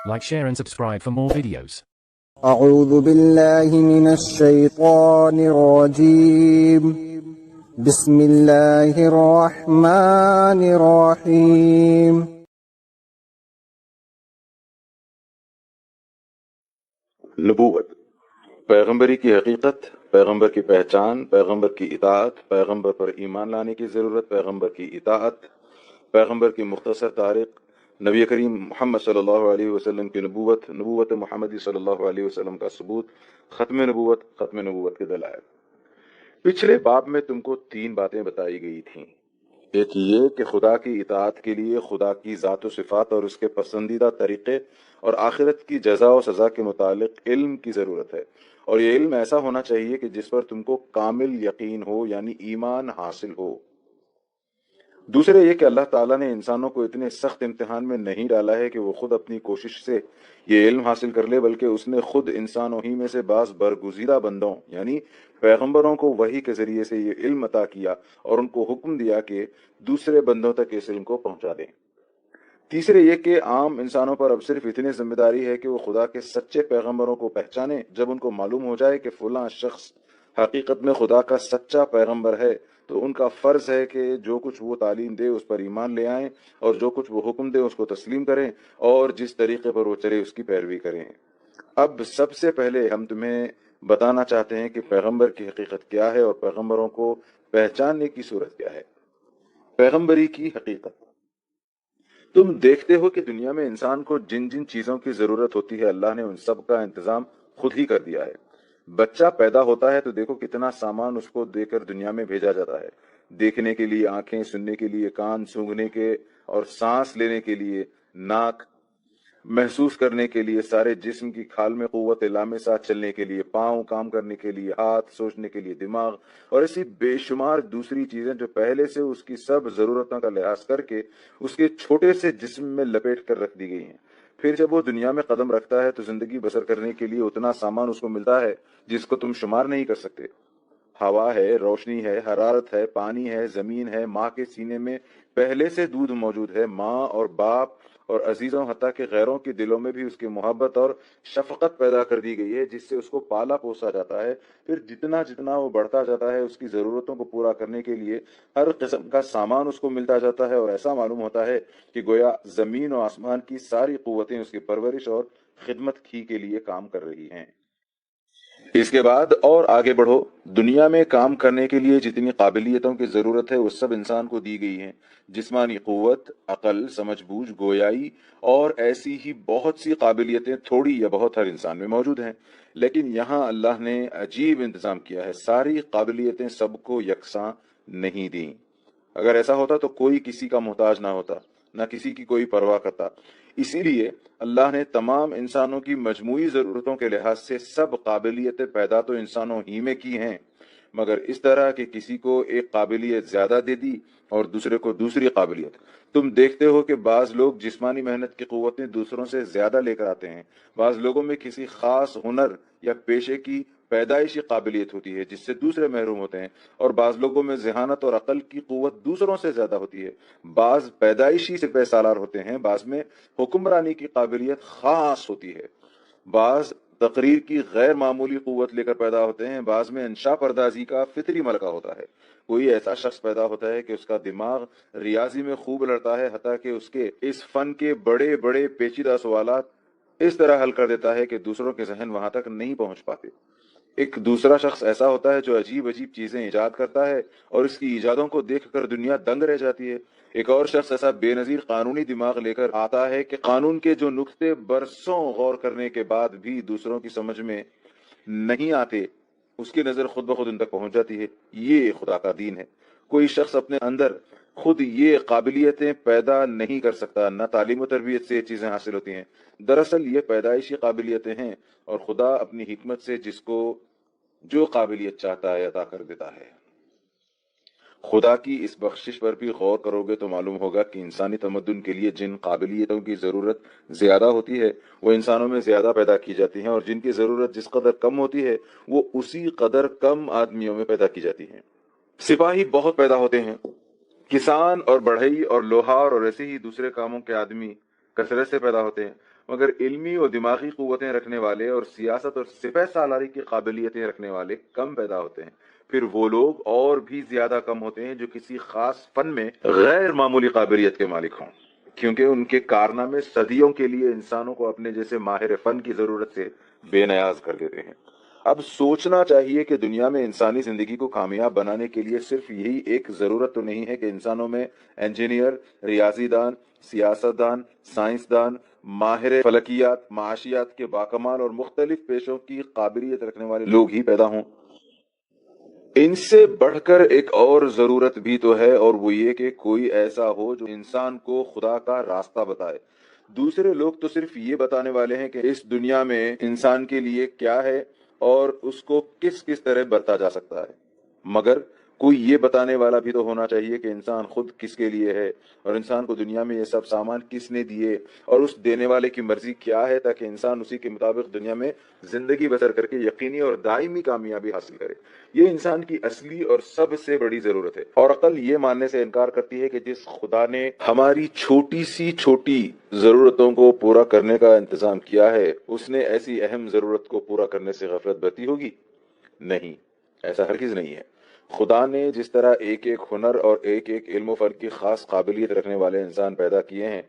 Like, share and subscribe for more videos. أعوذ بالله من الشيطان الرجيم بسم الله الرحمن الرحيم نبوت، پیغمبری کی حقیقت، پیغمبر کی پہچان، پیغمبر کی اطاعت، پیغمبر پر ایمان لانے کی ضرورت، پیغمبر کی اطاعت، پیغمبر کی مختصر تاریخ، نبی کریم محمد صلی اللہ علیہ وسلم کی نبوت، نبوت محمدی صلی اللہ علیہ وسلم کا ثبوت، ختم نبوت کے دلائل۔ پچھلے باب میں تم کو 3 باتیں بتائی گئی تھیں۔ ایک یہ کہ خدا کی اطاعت کے لیے خدا کی ذات و صفات اور اس کے پسندیدہ طریقے اور آخرت کی جزا و سزا کے متعلق علم کی ضرورت ہے، اور یہ علم ایسا ہونا چاہیے کہ جس پر تم کو کامل یقین ہو، یعنی ایمان حاصل ہو۔ دوسرے یہ کہ اللہ تعالیٰ نے انسانوں کو اتنے سخت امتحان میں نہیں ڈالا ہے کہ وہ خود اپنی کوشش سے یہ علم حاصل کر لے، بلکہ اس نے خود انسانوں ہی میں سے بعض برگزیدہ بندوں یعنی پیغمبروں کو وحی کے ذریعے سے یہ علم عطا کیا اور ان کو حکم دیا کہ دوسرے بندوں تک اس علم کو پہنچا دیں۔ تیسرے یہ کہ عام انسانوں پر اب صرف اتنی ذمہ داری ہے کہ وہ خدا کے سچے پیغمبروں کو پہچانیں۔ جب ان کو معلوم ہو جائے کہ فلاں شخص حقیقت میں خدا کا سچا پیغمبر ہے تو ان کا فرض ہے کہ جو کچھ وہ تعلیم دے اس پر ایمان لے آئیں، اور جو کچھ وہ حکم دے اس کو تسلیم کریں، اور جس طریقے پر وہ چلے اس کی پیروی کریں۔ اب سب سے پہلے ہم تمہیں بتانا چاہتے ہیں کہ پیغمبر کی حقیقت کیا ہے اور پیغمبروں کو پہچاننے کی صورت کیا ہے۔ پیغمبری کی حقیقت۔ تم دیکھتے ہو کہ دنیا میں انسان کو جن جن چیزوں کی ضرورت ہوتی ہے اللہ نے ان سب کا انتظام خود ہی کر دیا ہے۔ بچہ پیدا ہوتا ہے تو دیکھو کتنا سامان اس کو دے کر دنیا میں بھیجا جاتا ہے۔ دیکھنے کے لیے آنکھیں، سننے کے لیے کان، سونگھنے کے اور سانس لینے کے لیے ناک، محسوس کرنے کے لیے سارے جسم کی کھال میں قوت لامسہ، چلنے کے لیے پاؤں، کام کرنے کے لیے ہاتھ، سوچنے کے لیے دماغ، اور ایسی بے شمار دوسری چیزیں جو پہلے سے اس کی سب ضرورتوں کا لحاظ کر کے اس کے چھوٹے سے جسم میں لپیٹ کر رکھ دی گئی ہیں۔ پھر جب وہ دنیا میں قدم رکھتا ہے تو زندگی بسر کرنے کے لیے اتنا سامان اس کو ملتا ہے جس کو تم شمار نہیں کر سکتے۔ ہوا ہے، روشنی ہے، حرارت ہے، پانی ہے، زمین ہے، ماں کے سینے میں پہلے سے دودھ موجود ہے، ماں اور باپ اور عزیزوں حتیٰ کہ غیروں کے دلوں میں بھی اس کی محبت اور شفقت پیدا کر دی گئی ہے جس سے اس کو پالا پوسا جاتا ہے۔ پھر جتنا جتنا وہ بڑھتا جاتا ہے اس کی ضرورتوں کو پورا کرنے کے لیے ہر قسم کا سامان اس کو ملتا جاتا ہے، اور ایسا معلوم ہوتا ہے کہ گویا زمین و آسمان کی ساری قوتیں اس کی پرورش اور خدمت ہی کے لیے کام کر رہی ہیں۔ اس کے بعد اور آگے بڑھو، دنیا میں کام کرنے کے لیے جتنی قابلیتوں کی ضرورت ہے وہ سب انسان کو دی گئی ہیں۔ جسمانی قوت، عقل، سمجھ بوجھ، گویائی اور ایسی ہی بہت سی قابلیتیں تھوڑی یا بہت ہر انسان میں موجود ہیں، لیکن یہاں اللہ نے عجیب انتظام کیا ہے، ساری قابلیتیں سب کو یکساں نہیں دیں۔ اگر ایسا ہوتا تو کوئی کسی کا محتاج نہ ہوتا، نہ کسی کی کوئی پرواہ کرتا۔ اسی لیے اللہ نے تمام انسانوں کی مجموعی ضرورتوں کے لحاظ سے سب قابلیتیں پیدا تو انسانوں ہی میں کی ہیں، مگر اس طرح کہ کسی کو ایک قابلیت زیادہ دے دی اور دوسرے کو دوسری قابلیت۔ تم دیکھتے ہو کہ بعض لوگ جسمانی محنت کی قوتیں دوسروں سے زیادہ لے کر آتے ہیں، بعض لوگوں میں کسی خاص ہنر یا پیشے کی پیدائشی قابلیت ہوتی ہے جس سے دوسرے محروم ہوتے ہیں، اور بعض لوگوں میں ذہانت اور عقل کی قوت دوسروں سے زیادہ ہوتی ہے، بعض پیدائشی سپہ سالار ہوتے ہیں، بعض میں حکمرانی کی قابلیت خاص ہوتی ہے، بعض تقریر کی غیر معمولی قوت لے کر پیدا ہوتے ہیں، بعض میں انشا پردازی کا فطری ملکہ ہوتا ہے۔ کوئی ایسا شخص پیدا ہوتا ہے کہ اس کا دماغ ریاضی میں خوب لڑتا ہے، حتیٰ کہ اس کے اس فن کے بڑے بڑے پیچیدہ سوالات اس طرح حل کر دیتا ہے کہ دوسروں کے ذہن وہاں تک نہیں پہنچ پاتے۔ ایک دوسرا شخص ایسا ہوتا ہے جو عجیب عجیب چیزیں ایجاد کرتا ہے اور اس کی ایجادوں کو دیکھ کر دنیا دنگ رہ جاتی ہے۔ ایک اور شخص ایسا بے نظیر قانونی دماغ لے کر آتا ہے کہ قانون کے جو نقطے برسوں غور کرنے کے بعد بھی دوسروں کی سمجھ میں نہیں آتے، اس کی نظر خود بخود ان تک پہنچ جاتی ہے۔ یہ خدا کا دین ہے۔ کوئی شخص اپنے اندر خود یہ قابلیتیں پیدا نہیں کر سکتا، نہ تعلیم و تربیت سے یہ چیزیں حاصل ہوتی ہیں۔ دراصل یہ پیدائشی قابلیتیں ہیں، اور خدا اپنی حکمت سے جس کو جو قابلیت چاہتا ہے عطا کر دیتا ہے۔ خدا کی اس بخشش پر بھی غور کرو گے تو معلوم ہوگا کہ انسانی تمدن کے لیے جن قابلیتوں کی ضرورت زیادہ ہوتی ہے وہ انسانوں میں زیادہ پیدا کی جاتی ہیں، اور جن کی ضرورت جس قدر کم ہوتی ہے وہ اسی قدر کم آدمیوں میں پیدا کی جاتی ہیں۔ سپاہی بہت پیدا ہوتے ہیں، کسان اور بڑھئی اور لوہار اور ایسے ہی دوسرے کاموں کے آدمی کثرت سے پیدا ہوتے ہیں، مگر علمی اور دماغی قوتیں رکھنے والے اور سیاست اور سپہ سالاری کی قابلیتیں رکھنے والے کم پیدا ہوتے ہیں۔ پھر وہ لوگ اور بھی زیادہ کم ہوتے ہیں جو کسی خاص فن میں غیر معمولی قابلیت کے مالک ہوں، کیونکہ ان کے کارنامے صدیوں کے لیے انسانوں کو اپنے جیسے ماہر فن کی ضرورت سے بے نیاز کر دیتے ہیں۔ اب سوچنا چاہیے کہ دنیا میں انسانی زندگی کو کامیاب بنانے کے لیے صرف یہی ایک ضرورت تو نہیں ہے کہ انسانوں میں انجینئر، ریاضی دان، سیاست دان، سائنسدان، ماہر فلکیات، معاشیات کے باکمال اور مختلف پیشوں کی قابلیت رکھنے والے لوگ ہی پیدا ہوں۔ ان سے بڑھ کر ایک اور ضرورت بھی تو ہے، اور وہ یہ کہ کوئی ایسا ہو جو انسان کو خدا کا راستہ بتائے۔ دوسرے لوگ تو صرف یہ بتانے والے ہیں کہ اس دنیا میں انسان کے لیے کیا ہے اور اس کو کس کس طرح برتا جا سکتا ہے، مگر کوئی یہ بتانے والا بھی تو ہونا چاہیے کہ انسان خود کس کے لیے ہے، اور انسان کو دنیا میں یہ سب سامان کس نے دیے، اور اس دینے والے کی مرضی کیا ہے، تاکہ انسان اسی کے مطابق دنیا میں زندگی بسر کر کے یقینی اور دائمی کامیابی حاصل کرے۔ یہ انسان کی اصلی اور سب سے بڑی ضرورت ہے، اور عقل یہ ماننے سے انکار کرتی ہے کہ جس خدا نے ہماری چھوٹی سی چھوٹی ضرورتوں کو پورا کرنے کا انتظام کیا ہے، اس نے ایسی اہم ضرورت کو پورا کرنے سے غفلت برتی ہوگی؟ نہیں، ایسا ہرگز نہیں ہے۔ خدا نے جس طرح ایک ایک ہنر اور ایک ایک علم و فن کی خاص قابلیت رکھنے والے انسان پیدا کیے ہیں،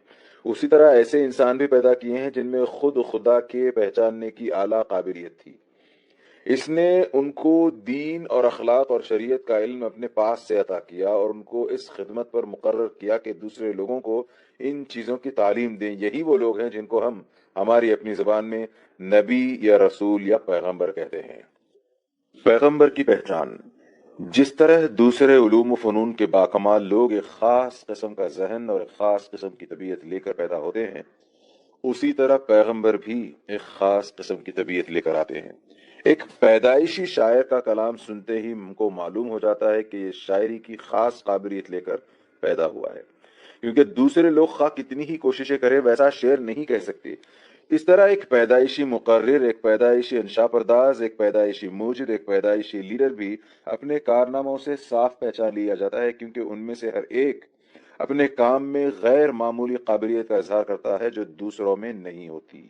اسی طرح ایسے انسان بھی پیدا کیے ہیں جن میں خود خدا کے پہچاننے کی اعلیٰ قابلیت تھی۔ اس نے ان کو دین اور اخلاق اور شریعت کا علم اپنے پاس سے عطا کیا، اور ان کو اس خدمت پر مقرر کیا کہ دوسرے لوگوں کو ان چیزوں کی تعلیم دیں۔ یہی وہ لوگ ہیں جن کو ہم ہماری اپنی زبان میں نبی یا رسول یا پیغمبر کہتے ہیں۔ پیغمبر کی پہچان: جس طرح دوسرے علوم و فنون کے باکمال لوگ ایک خاص قسم کا ذہن اور ایک خاص قسم کی طبیعت لے کر پیدا ہوتے ہیں، اسی طرح پیغمبر بھی ایک خاص قسم کی طبیعت لے کر آتے ہیں۔ ایک پیدائشی شاعر کا کلام سنتے ہی ہم کو معلوم ہو جاتا ہے کہ یہ شاعری کی خاص قابلیت لے کر پیدا ہوا ہے، کیونکہ دوسرے لوگ خواہ کتنی ہی کوششیں کریں ویسا شعر نہیں کہہ سکتے۔ اس طرح ایک پیدائشی مقرر، ایک پیدائشی انشا پرداز، ایک پیدائشی موجد، ایک پیدائشی لیڈر بھی اپنے کارناموں سے صاف پہچان لیا جاتا ہے، کیونکہ ان میں سے ہر ایک اپنے کام میں غیر معمولی قابلیت کا اظہار کرتا ہے جو دوسروں میں نہیں ہوتی۔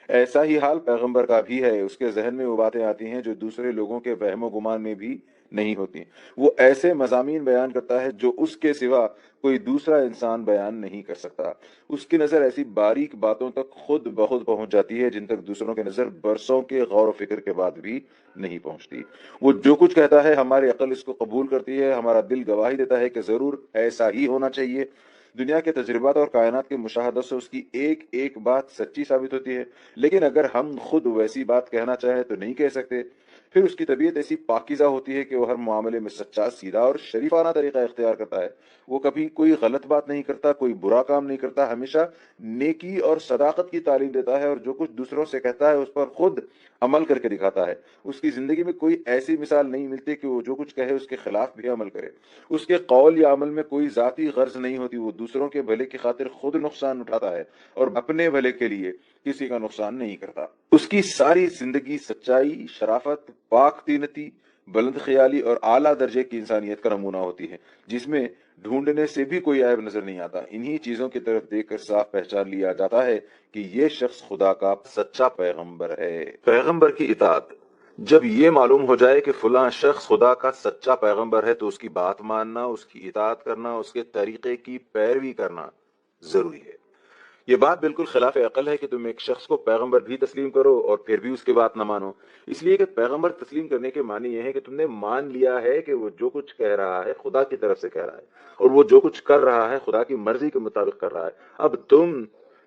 ایسا ہی حال پیغمبر کا بھی ہے۔ اس کے ذہن میں وہ باتیں آتی ہیں جو دوسرے لوگوں کے وہم و گمان میں بھی نہیں ہوتی۔ وہ ایسے مضامین بیان کرتا ہے جو اس کے سوا کوئی دوسرا انسان بیان نہیں کر سکتا۔ اس کی نظر ایسی باریک باتوں تک خود بخود پہنچ جاتی ہے جن تک دوسروں کی نظر برسوں کے غور و فکر کے بعد بھی نہیں پہنچتی۔ وہ جو کچھ کہتا ہے ہماری عقل اس کو قبول کرتی ہے، ہمارا دل گواہی دیتا ہے کہ ضرور ایسا ہی ہونا چاہیے۔ دنیا کے تجربات اور کائنات کے مشاہدوں سے اس کی ایک ایک بات سچی ثابت ہوتی ہے، لیکن اگر ہم خود ویسی بات کہنا چاہیں تو نہیں کہہ سکتے۔ پھر اس کی طبیعت ایسی پاکیزہ ہوتی ہے کہ وہ ہر معاملے میں سچا، سیدھا اور شریفانہ طریقہ اختیار کرتا ہے۔ وہ کبھی کوئی غلط بات نہیں کرتا، کوئی برا کام نہیں کرتا، ہمیشہ نیکی اور صداقت کی تعلیم دیتا ہے، اور جو کچھ دوسروں سے کہتا ہے اس پر خود عمل کر کے دکھاتا ہے۔ اس کی زندگی میں کوئی ایسی مثال نہیں ملتی کہ وہ جو کچھ کہے اس کے خلاف بھی عمل کرے۔ اس کے قول یا عمل میں کوئی ذاتی غرض نہیں ہوتی۔ وہ دوسروں کے بھلے کی خاطر خود نقصان اٹھاتا ہے اور اپنے بھلے کے لیے کسی کا نقصان نہیں کرتا۔ اس کی ساری زندگی سچائی، شرافت، پاک طینتی، بلند خیالی اور اعلیٰ درجے کی انسانیت کا نمونہ ہوتی ہے، جس میں ڈھونڈنے سے بھی کوئی عیب نظر نہیں آتا۔ انہی چیزوں کی طرف دیکھ کر صاف پہچان لیا جاتا ہے کہ یہ شخص خدا کا سچا پیغمبر ہے۔ پیغمبر کی اطاعت: جب یہ معلوم ہو جائے کہ فلاں شخص خدا کا سچا پیغمبر ہے تو اس کی بات ماننا، اس کی اطاعت کرنا، اس کے طریقے کی پیروی کرنا ضروری ہے۔ یہ بات بالکل خلاف عقل ہے کہ تم ایک شخص کو پیغمبر بھی تسلیم کرو اور پھر بھی اس کی بات نہ مانو، اس لیے کہ پیغمبر تسلیم کرنے کے معنی یہ ہے کہ تم نے مان لیا ہے کہ وہ جو کچھ کہہ رہا ہے خدا کی طرف سے کہہ رہا ہے، اور وہ جو کچھ کر رہا ہے خدا کی مرضی کے مطابق کر رہا ہے۔ اب تم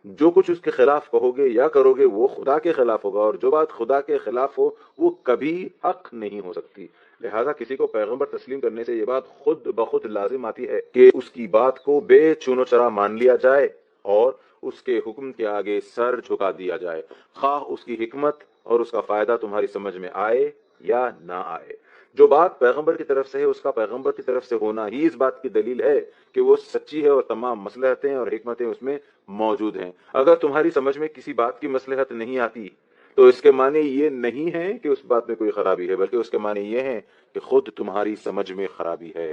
جو کچھ اس کے خلاف کہو گے یا کرو گے وہ خدا کے خلاف ہوگا، اور جو بات خدا کے خلاف ہو وہ کبھی حق نہیں ہو سکتی۔ لہذا کسی کو پیغمبر تسلیم کرنے سے یہ بات خود بخود لازم آتی ہے کہ اس کی بات کو بے چون و چرا مان لیا جائے اور اس کے حکم کے آگے سر جھکا دیا جائے، خواہ اس کی حکمت اور اس کا فائدہ تمہاری سمجھ میں آئے یا نہ آئے۔ جو بات پیغمبر کی طرف سے ہے اس کا پیغمبر کی طرف سے ہونا ہی اس بات کی دلیل ہے کہ وہ سچی ہے اور تمام مصلحتیں اور حکمتیں اس میں موجود ہیں۔ اگر تمہاری سمجھ میں کسی بات کی مصلحت نہیں آتی تو اس کے معنی یہ نہیں ہے کہ اس بات میں کوئی خرابی ہے، بلکہ اس کے معنی یہ ہے کہ خود تمہاری سمجھ میں خرابی ہے۔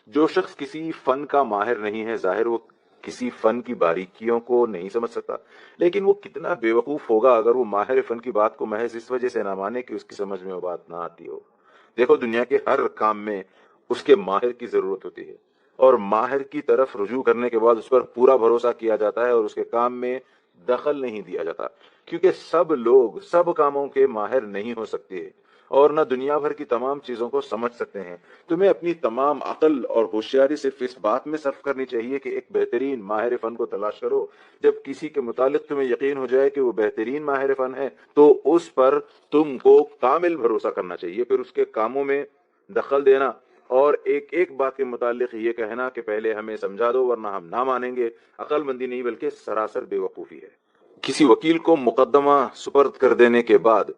جو شخص کسی فن کا ماہر نہیں ہے، ظاہر وہ کسی فن کی باریکیوں کو نہیں سمجھ سکتا، لیکن وہ کتنا بے وقوف ہوگا اگر وہ ماہر فن کی بات کو محض اس وجہ سے نہ مانے کہ اس کی سمجھ میں وہ بات نہ آتی ہو۔ دیکھو، دنیا کے ہر کام میں اس کے ماہر کی ضرورت ہوتی ہے، اور ماہر کی طرف رجوع کرنے کے بعد اس پر پورا بھروسہ کیا جاتا ہے اور اس کے کام میں دخل نہیں دیا جاتا، کیونکہ سب لوگ سب کاموں کے ماہر نہیں ہو سکتے اور نہ دنیا بھر کی تمام چیزوں کو سمجھ سکتے ہیں۔ تمہیں اپنی تمام عقل اور ہوشیاری صرف اس بات میں صرف کرنی چاہیے کہ ایک بہترین ماہر فن کو تلاش کرو۔ جب کسی کے متعلق تمہیں یقین ہو جائے کہ وہ بہترین ماہر فن ہے تو اس پر تم کو کامل بھروسہ کرنا چاہیے، پھر اس کے کاموں میں دخل دینا اور ایک ایک بات کے متعلق یہ کہنا کہ پہلے ہمیں سمجھا دو ورنہ ہم نہ مانیں گے، عقل مندی نہیں بلکہ سراسر بے وقوفی ہے۔ کسی وکیل کو مقدمہ سپرد کر دینے کے بعد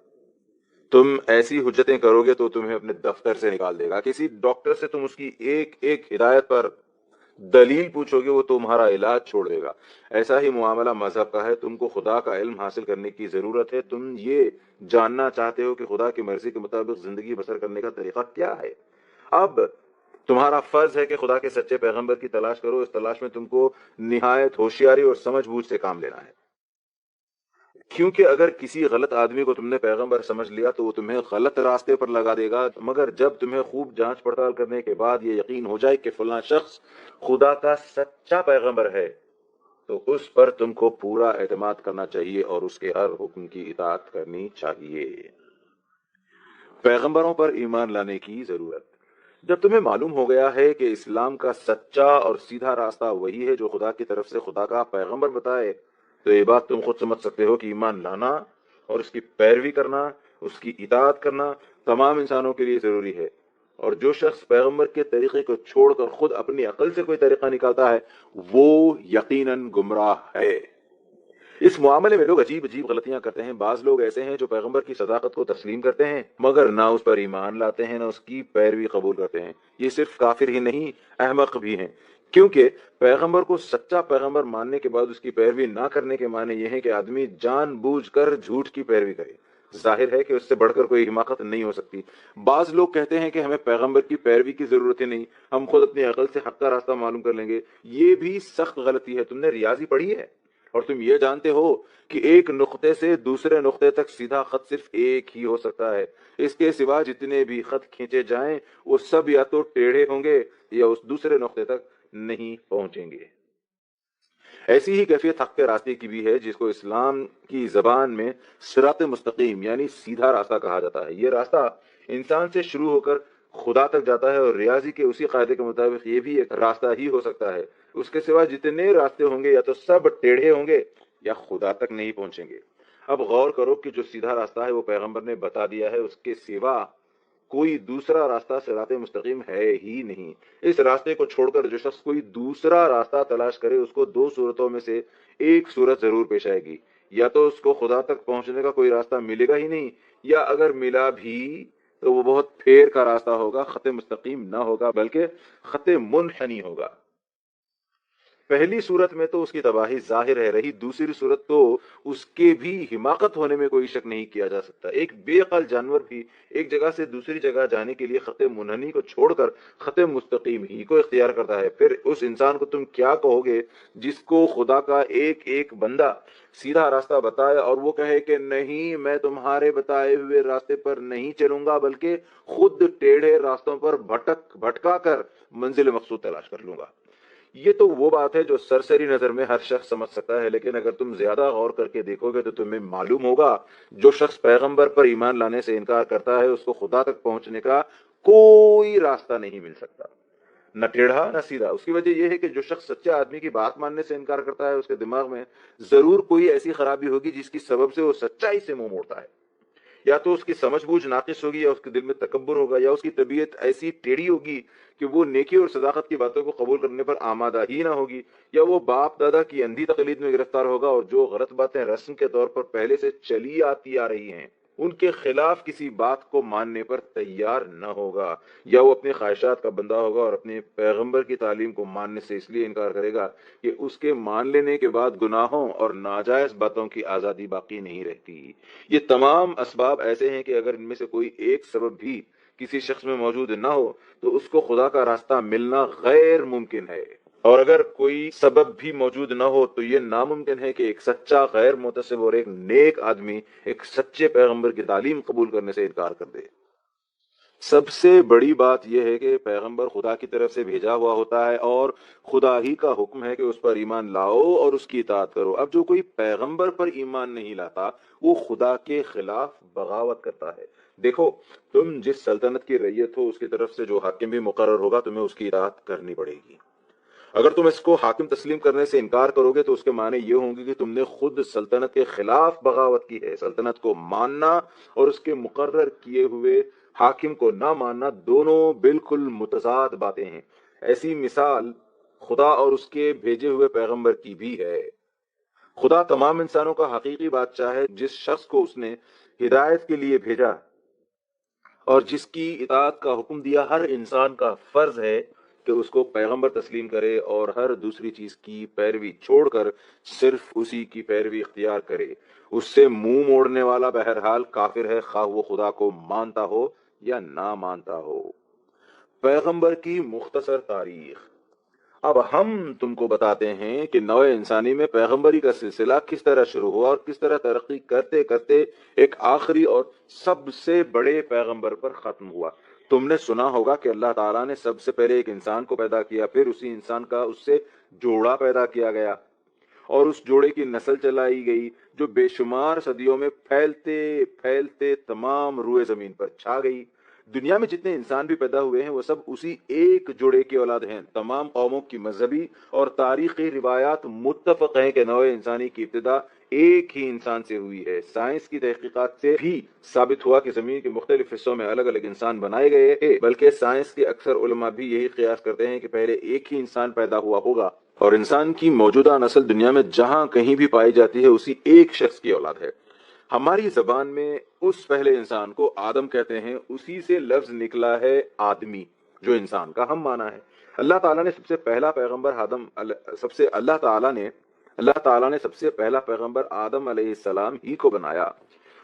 تم ایسی حجتیں کرو گے تو تمہیں اپنے دفتر سے نکال دے گا۔ کسی ڈاکٹر سے تم اس کی ایک ایک ہدایت پر دلیل پوچھو گے، وہ تمہارا علاج چھوڑ دے گا۔ ایسا ہی معاملہ مذہب کا ہے۔ تم کو خدا کا علم حاصل کرنے کی ضرورت ہے۔ تم یہ جاننا چاہتے ہو کہ خدا کی مرضی کے مطابق زندگی بسر کرنے کا طریقہ کیا ہے۔ اب تمہارا فرض ہے کہ خدا کے سچے پیغمبر کی تلاش کرو۔ اس تلاش میں تم کو نہایت ہوشیاری اور سمجھ بوجھ سے کام لینا ہے، کیونکہ اگر کسی غلط آدمی کو تم نے پیغمبر سمجھ لیا تو وہ تمہیں غلط راستے پر لگا دے گا، مگر جب تمہیں خوب جانچ پڑتال کرنے کے بعد یہ یقین ہو جائے کہ فلاں شخص خدا کا سچا پیغمبر ہے تو اس پر تم کو پورا اعتماد کرنا چاہیے اور اس کے ہر حکم کی اطاعت کرنی چاہیے۔ پیغمبروں پر ایمان لانے کی ضرورت۔ جب تمہیں معلوم ہو گیا ہے کہ اسلام کا سچا اور سیدھا راستہ وہی ہے جو خدا کی طرف سے خدا کا پیغمبر بتائے، تو یہ بات تم خود سمجھ سکتے ہو کہ ایمان لانا اور اس کی پیروی کرنا، اس کی اطاعت کرنا تمام انسانوں کے لیے ضروری ہے، اور جو شخص پیغمبر کے طریقے کو چھوڑ کر خود اپنی عقل سے کوئی طریقہ نکالتا ہے وہ یقیناً گمراہ ہے۔ اس معاملے میں لوگ عجیب عجیب غلطیاں کرتے ہیں۔ بعض لوگ ایسے ہیں جو پیغمبر کی صداقت کو تسلیم کرتے ہیں مگر نہ اس پر ایمان لاتے ہیں نہ اس کی پیروی قبول کرتے ہیں۔ یہ صرف کافر ہی نہیں، احمق بھی ہیں، کیونکہ پیغمبر کو سچا پیغمبر ماننے کے بعد اس کی پیروی نہ کرنے کے معنی یہ ہے کہ آدمی جان بوجھ کر جھوٹ کی پیروی کرے۔ ظاہر ہے کہ اس سے بڑھ کر کوئی حماقت نہیں ہو سکتی۔ بعض لوگ کہتے ہیں کہ ہمیں پیغمبر کی پیروی کی ضرورت ہی نہیں، ہم خود اپنی عقل سے حق کا راستہ معلوم کر لیں گے۔ یہ بھی سخت غلطی ہے۔ تم نے ریاضی پڑھی ہے اور تم یہ جانتے ہو کہ ایک نقطے سے دوسرے نقطے تک سیدھا خط صرف ایک ہی ہو سکتا ہے۔ اس کے سوا جتنے بھی خط کھینچے جائیں وہ سب یا تو ٹیڑھے ہوں گے یا اس دوسرے نقطے تک نہیں پہنچیں گے۔ ایسی ہی کیفیت حق کے راستے کی بھی ہے، جس کو اسلام کی زبان میں صراط مستقیم یعنی سیدھا راستہ کہا جاتا ہے۔ یہ راستہ انسان سے شروع ہو کر خدا تک جاتا ہے، اور ریاضی کے اسی قاعدے کے مطابق یہ بھی ایک راستہ ہی ہو سکتا ہے۔ اس کے سوا جتنے راستے ہوں گے یا تو سب ٹیڑھے ہوں گے یا خدا تک نہیں پہنچیں گے۔ اب غور کرو کہ جو سیدھا راستہ ہے وہ پیغمبر نے بتا دیا ہے، اس کے سوا کوئی دوسرا راستہ صراط مستقیم ہے ہی نہیں۔ اس راستے کو چھوڑ کر جو شخص کوئی دوسرا راستہ تلاش کرے اس کو دو صورتوں میں سے ایک صورت ضرور پیش آئے گی، یا تو اس کو خدا تک پہنچنے کا کوئی راستہ ملے گا ہی نہیں، یا اگر ملا بھی تو وہ بہت پھیر کا راستہ ہوگا، خط مستقیم نہ ہوگا بلکہ خط منحنی ہوگا۔ پہلی صورت میں تو اس کی تباہی ظاہر ہے، رہی دوسری صورت تو اس کے بھی حماقت ہونے میں کوئی شک نہیں کیا جا سکتا۔ ایک بے عقل جانور بھی ایک جگہ سے دوسری جگہ جانے کے لیے خط منحنی کو چھوڑ کر خط مستقیم ہی کو اختیار کرتا ہے۔ پھر اس انسان کو تم کیا کہو گے جس کو خدا کا ایک ایک بندہ سیدھا راستہ بتائے اور وہ کہے کہ نہیں، میں تمہارے بتائے ہوئے راستے پر نہیں چلوں گا بلکہ خود ٹیڑھے راستوں پر بھٹکا کر منزل مقصود تلاش کر لوں گا۔ یہ تو وہ بات ہے جو سرسری نظر میں ہر شخص سمجھ سکتا ہے، لیکن اگر تم زیادہ غور کر کے دیکھو گے تو تمہیں معلوم ہوگا جو شخص پیغمبر پر ایمان لانے سے انکار کرتا ہے اس کو خدا تک پہنچنے کا کوئی راستہ نہیں مل سکتا، نہ ٹیڑھا نہ سیدھا۔ اس کی وجہ یہ ہے کہ جو شخص سچے آدمی کی بات ماننے سے انکار کرتا ہے اس کے دماغ میں ضرور کوئی ایسی خرابی ہوگی جس کی سبب سے وہ سچائی سے منہ موڑتا ہے۔ یا تو اس کی سمجھ بوجھ ناقص ہوگی، یا اس کے دل میں تکبر ہوگا، یا اس کی طبیعت ایسی ٹیڑھی ہوگی کہ وہ نیکی اور صداقت کی باتوں کو قبول کرنے پر آمادہ ہی نہ ہوگی، یا وہ باپ دادا کی اندھی تقلید میں گرفتار ہوگا اور جو غلط باتیں رسم کے طور پر پہلے سے چلی آتی آ رہی ہیں ان کے خلاف کسی بات کو ماننے پر تیار نہ ہوگا، یا وہ اپنی خواہشات کا بندہ ہوگا اور اپنے پیغمبر کی تعلیم کو ماننے سے اس لیے انکار کرے گا کہ اس کے مان لینے کے بعد گناہوں اور ناجائز باتوں کی آزادی باقی نہیں رہتی۔ یہ تمام اسباب ایسے ہیں کہ اگر ان میں سے کوئی ایک سبب بھی کسی شخص میں موجود نہ ہو تو اس کو خدا کا راستہ ملنا غیر ممکن ہے۔ اور اگر کوئی سبب بھی موجود نہ ہو تو یہ ناممکن ہے کہ ایک سچا غیر متصب اور ایک نیک آدمی ایک سچے پیغمبر کی تعلیم قبول کرنے سے انکار کر دے۔ سب سے بڑی بات یہ ہے کہ پیغمبر خدا کی طرف سے بھیجا ہوا ہوتا ہے اور خدا ہی کا حکم ہے کہ اس پر ایمان لاؤ اور اس کی اطاعت کرو۔ اب جو کوئی پیغمبر پر ایمان نہیں لاتا وہ خدا کے خلاف بغاوت کرتا ہے۔ دیکھو، تم جس سلطنت کی رعیت ہو اس کی طرف سے جو حاکم بھی مقرر ہوگا تمہیں اس کی اطاعت کرنی پڑے گی۔ اگر تم اس کو حاکم تسلیم کرنے سے انکار کرو گے تو اس کے معنی یہ ہوں گے کہ تم نے خود سلطنت کے خلاف بغاوت کی ہے۔ سلطنت کو ماننا اور اس کے مقرر کیے ہوئے حاکم کو نہ ماننا دونوں بالکل متضاد باتیں ہیں۔ ایسی مثال خدا اور اس کے بھیجے ہوئے پیغمبر کی بھی ہے۔ خدا تمام انسانوں کا حقیقی بادشاہ ہے۔ جس شخص کو اس نے ہدایت کے لیے بھیجا اور جس کی اطاعت کا حکم دیا، ہر انسان کا فرض ہے کہ اس کو پیغمبر تسلیم کرے اور ہر دوسری چیز کی پیروی چھوڑ کر صرف اسی کی پیروی اختیار کرے۔ اس سے منہ موڑنے والا بہرحال کافر ہے، خواہ وہ خدا کو مانتا ہو یا نہ مانتا ہو۔ پیغمبر کی مختصر تاریخ۔ اب ہم تم کو بتاتے ہیں کہ نوع انسانی میں پیغمبری کا سلسلہ کس طرح شروع ہوا اور کس طرح ترقی کرتے کرتے ایک آخری اور سب سے بڑے پیغمبر پر ختم ہوا۔ تم نے سنا ہوگا کہ اللہ تعالیٰ نے سب سے پہلے ایک انسان کو پیدا کیا، پھر اسی انسان کا اس سے جوڑا پیدا کیا گیا اور اس جوڑے کی نسل چلائی گئی جو بے شمار صدیوں میں پھیلتے پھیلتے تمام روئے زمین پر چھا گئی۔ دنیا میں جتنے انسان بھی پیدا ہوئے ہیں وہ سب اسی ایک جوڑے کی اولاد ہیں۔ تمام قوموں کی مذہبی اور تاریخی روایات متفق ہیں کہ نوع انسانی کی ابتدا ایک ہی انسان سے ہوئی ہے۔ سائنس کی تحقیقات سے بھی ثابت ہوا کہ زمین کے مختلف حصوں میں الگ الگ انسان بنائے گئے ہیں، بلکہ سائنس کے اکثر علماء بھی یہی قیاس کرتے ہیں کہ پہلے ایک ہی انسان پیدا ہوا ہوگا اور انسان کی موجودہ نسل دنیا میں جہاں کہیں بھی پائی جاتی ہے اسی ایک شخص کی اولاد ہے۔ ہماری زبان میں اس پہلے انسان کو آدم کہتے ہیں، اسی سے لفظ نکلا ہے آدمی، جو انسان کا ہم معنی ہے۔ اللہ تعالیٰ نے سب سے پہلا پیغمبر سب سے پہلا پیغمبر آدم علیہ السلام ہی کو بنایا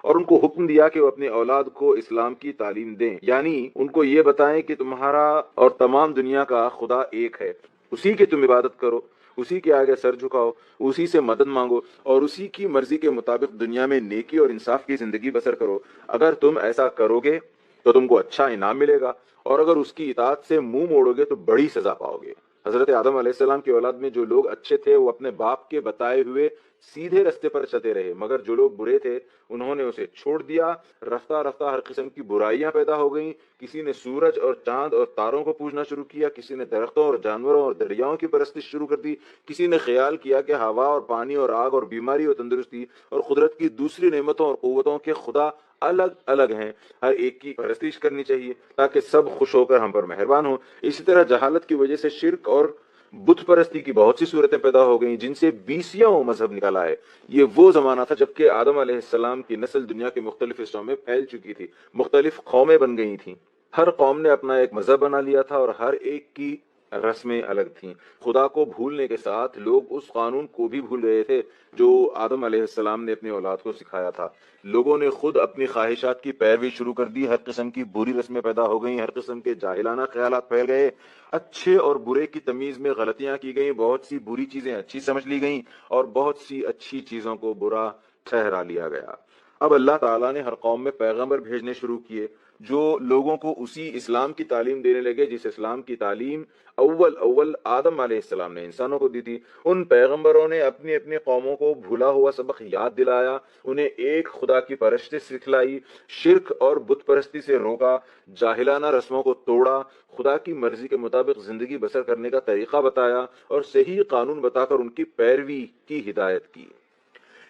اور ان کو حکم دیا کہ وہ اپنی اولاد کو اسلام کی تعلیم دیں، یعنی ان کو یہ بتائیں کہ تمہارا اور تمام دنیا کا خدا ایک ہے، اسی کی تم عبادت کرو، اسی کے آگے سر جھکاؤ، اسی سے مدد مانگو اور اسی کی مرضی کے مطابق دنیا میں نیکی اور انصاف کی زندگی بسر کرو۔ اگر تم ایسا کرو گے تو تم کو اچھا انعام ملے گا اور اگر اس کی اطاعت سے منہ موڑو گے تو بڑی سزا پاؤ گے۔ حضرت آدم علیہ السلام کی اولاد میں جو لوگ اچھے تھے وہ اپنے باپ کے بتائے ہوئے سیدھے رستے پر چلتے رہے، مگر جو لوگ برے تھے انہوں نے اسے چھوڑ دیا۔ رفتہ رفتہ ہر قسم کی برائیاں پیدا ہو گئیں۔ کسی نے سورج اور چاند اور تاروں کو پوجنا شروع کیا، کسی نے درختوں اور جانوروں اور دریاؤں کی پرستش شروع کر دی، کسی نے خیال کیا کہ ہوا اور پانی اور آگ اور بیماری اور تندرستی اور قدرت کی دوسری نعمتوں اور قوتوں کے خدا الگ الگ ہیں، ہر ایک کی پرستش کرنی چاہیے تاکہ سب خوش ہو کر ہم پر مہربان ہوں۔ اسی طرح جہالت کی وجہ سے شرک اور بت پرستی کی بہت سی صورتیں پیدا ہو گئیں جن سے 20 مذہب نکالا ہے۔ یہ وہ زمانہ تھا جبکہ آدم علیہ السلام کی نسل دنیا کے مختلف حصوں میں پھیل چکی تھی، مختلف قومیں بن گئی تھیں، ہر قوم نے اپنا ایک مذہب بنا لیا تھا اور ہر ایک کی رسمیں الگ تھیں۔ خدا کو بھولنے کے ساتھ لوگ اس قانون کو بھی بھول گئے تھے جو آدم علیہ السلام نے اپنی اولاد کو سکھایا تھا۔ لوگوں نے خود اپنی خواہشات کی پیروی شروع کر دی، ہر قسم کی بری رسمیں پیدا ہو گئیں، ہر قسم کے جاہلانہ خیالات پھیل گئے، اچھے اور برے کی تمیز میں غلطیاں کی گئیں، بہت سی بری چیزیں اچھی سمجھ لی گئیں اور بہت سی اچھی چیزوں کو برا ٹھہرا لیا گیا۔ اب اللہ تعالیٰ نے ہر قوم میں پیغمبر بھیجنے شروع کیے جو لوگوں کو اسی اسلام کی تعلیم دینے لگے جس اسلام کی تعلیم اول آدم علیہ السلام نے انسانوں کو دی تھی۔ ان پیغمبروں نے اپنی اپنی قوموں کو بھولا ہوا سبق یاد دلایا، انہیں ایک خدا کی پرستش سکھلائی، شرک اور بت پرستی سے روکا، جاہلانہ رسموں کو توڑا، خدا کی مرضی کے مطابق زندگی بسر کرنے کا طریقہ بتایا اور صحیح قانون بتا کر ان کی پیروی کی ہدایت کی۔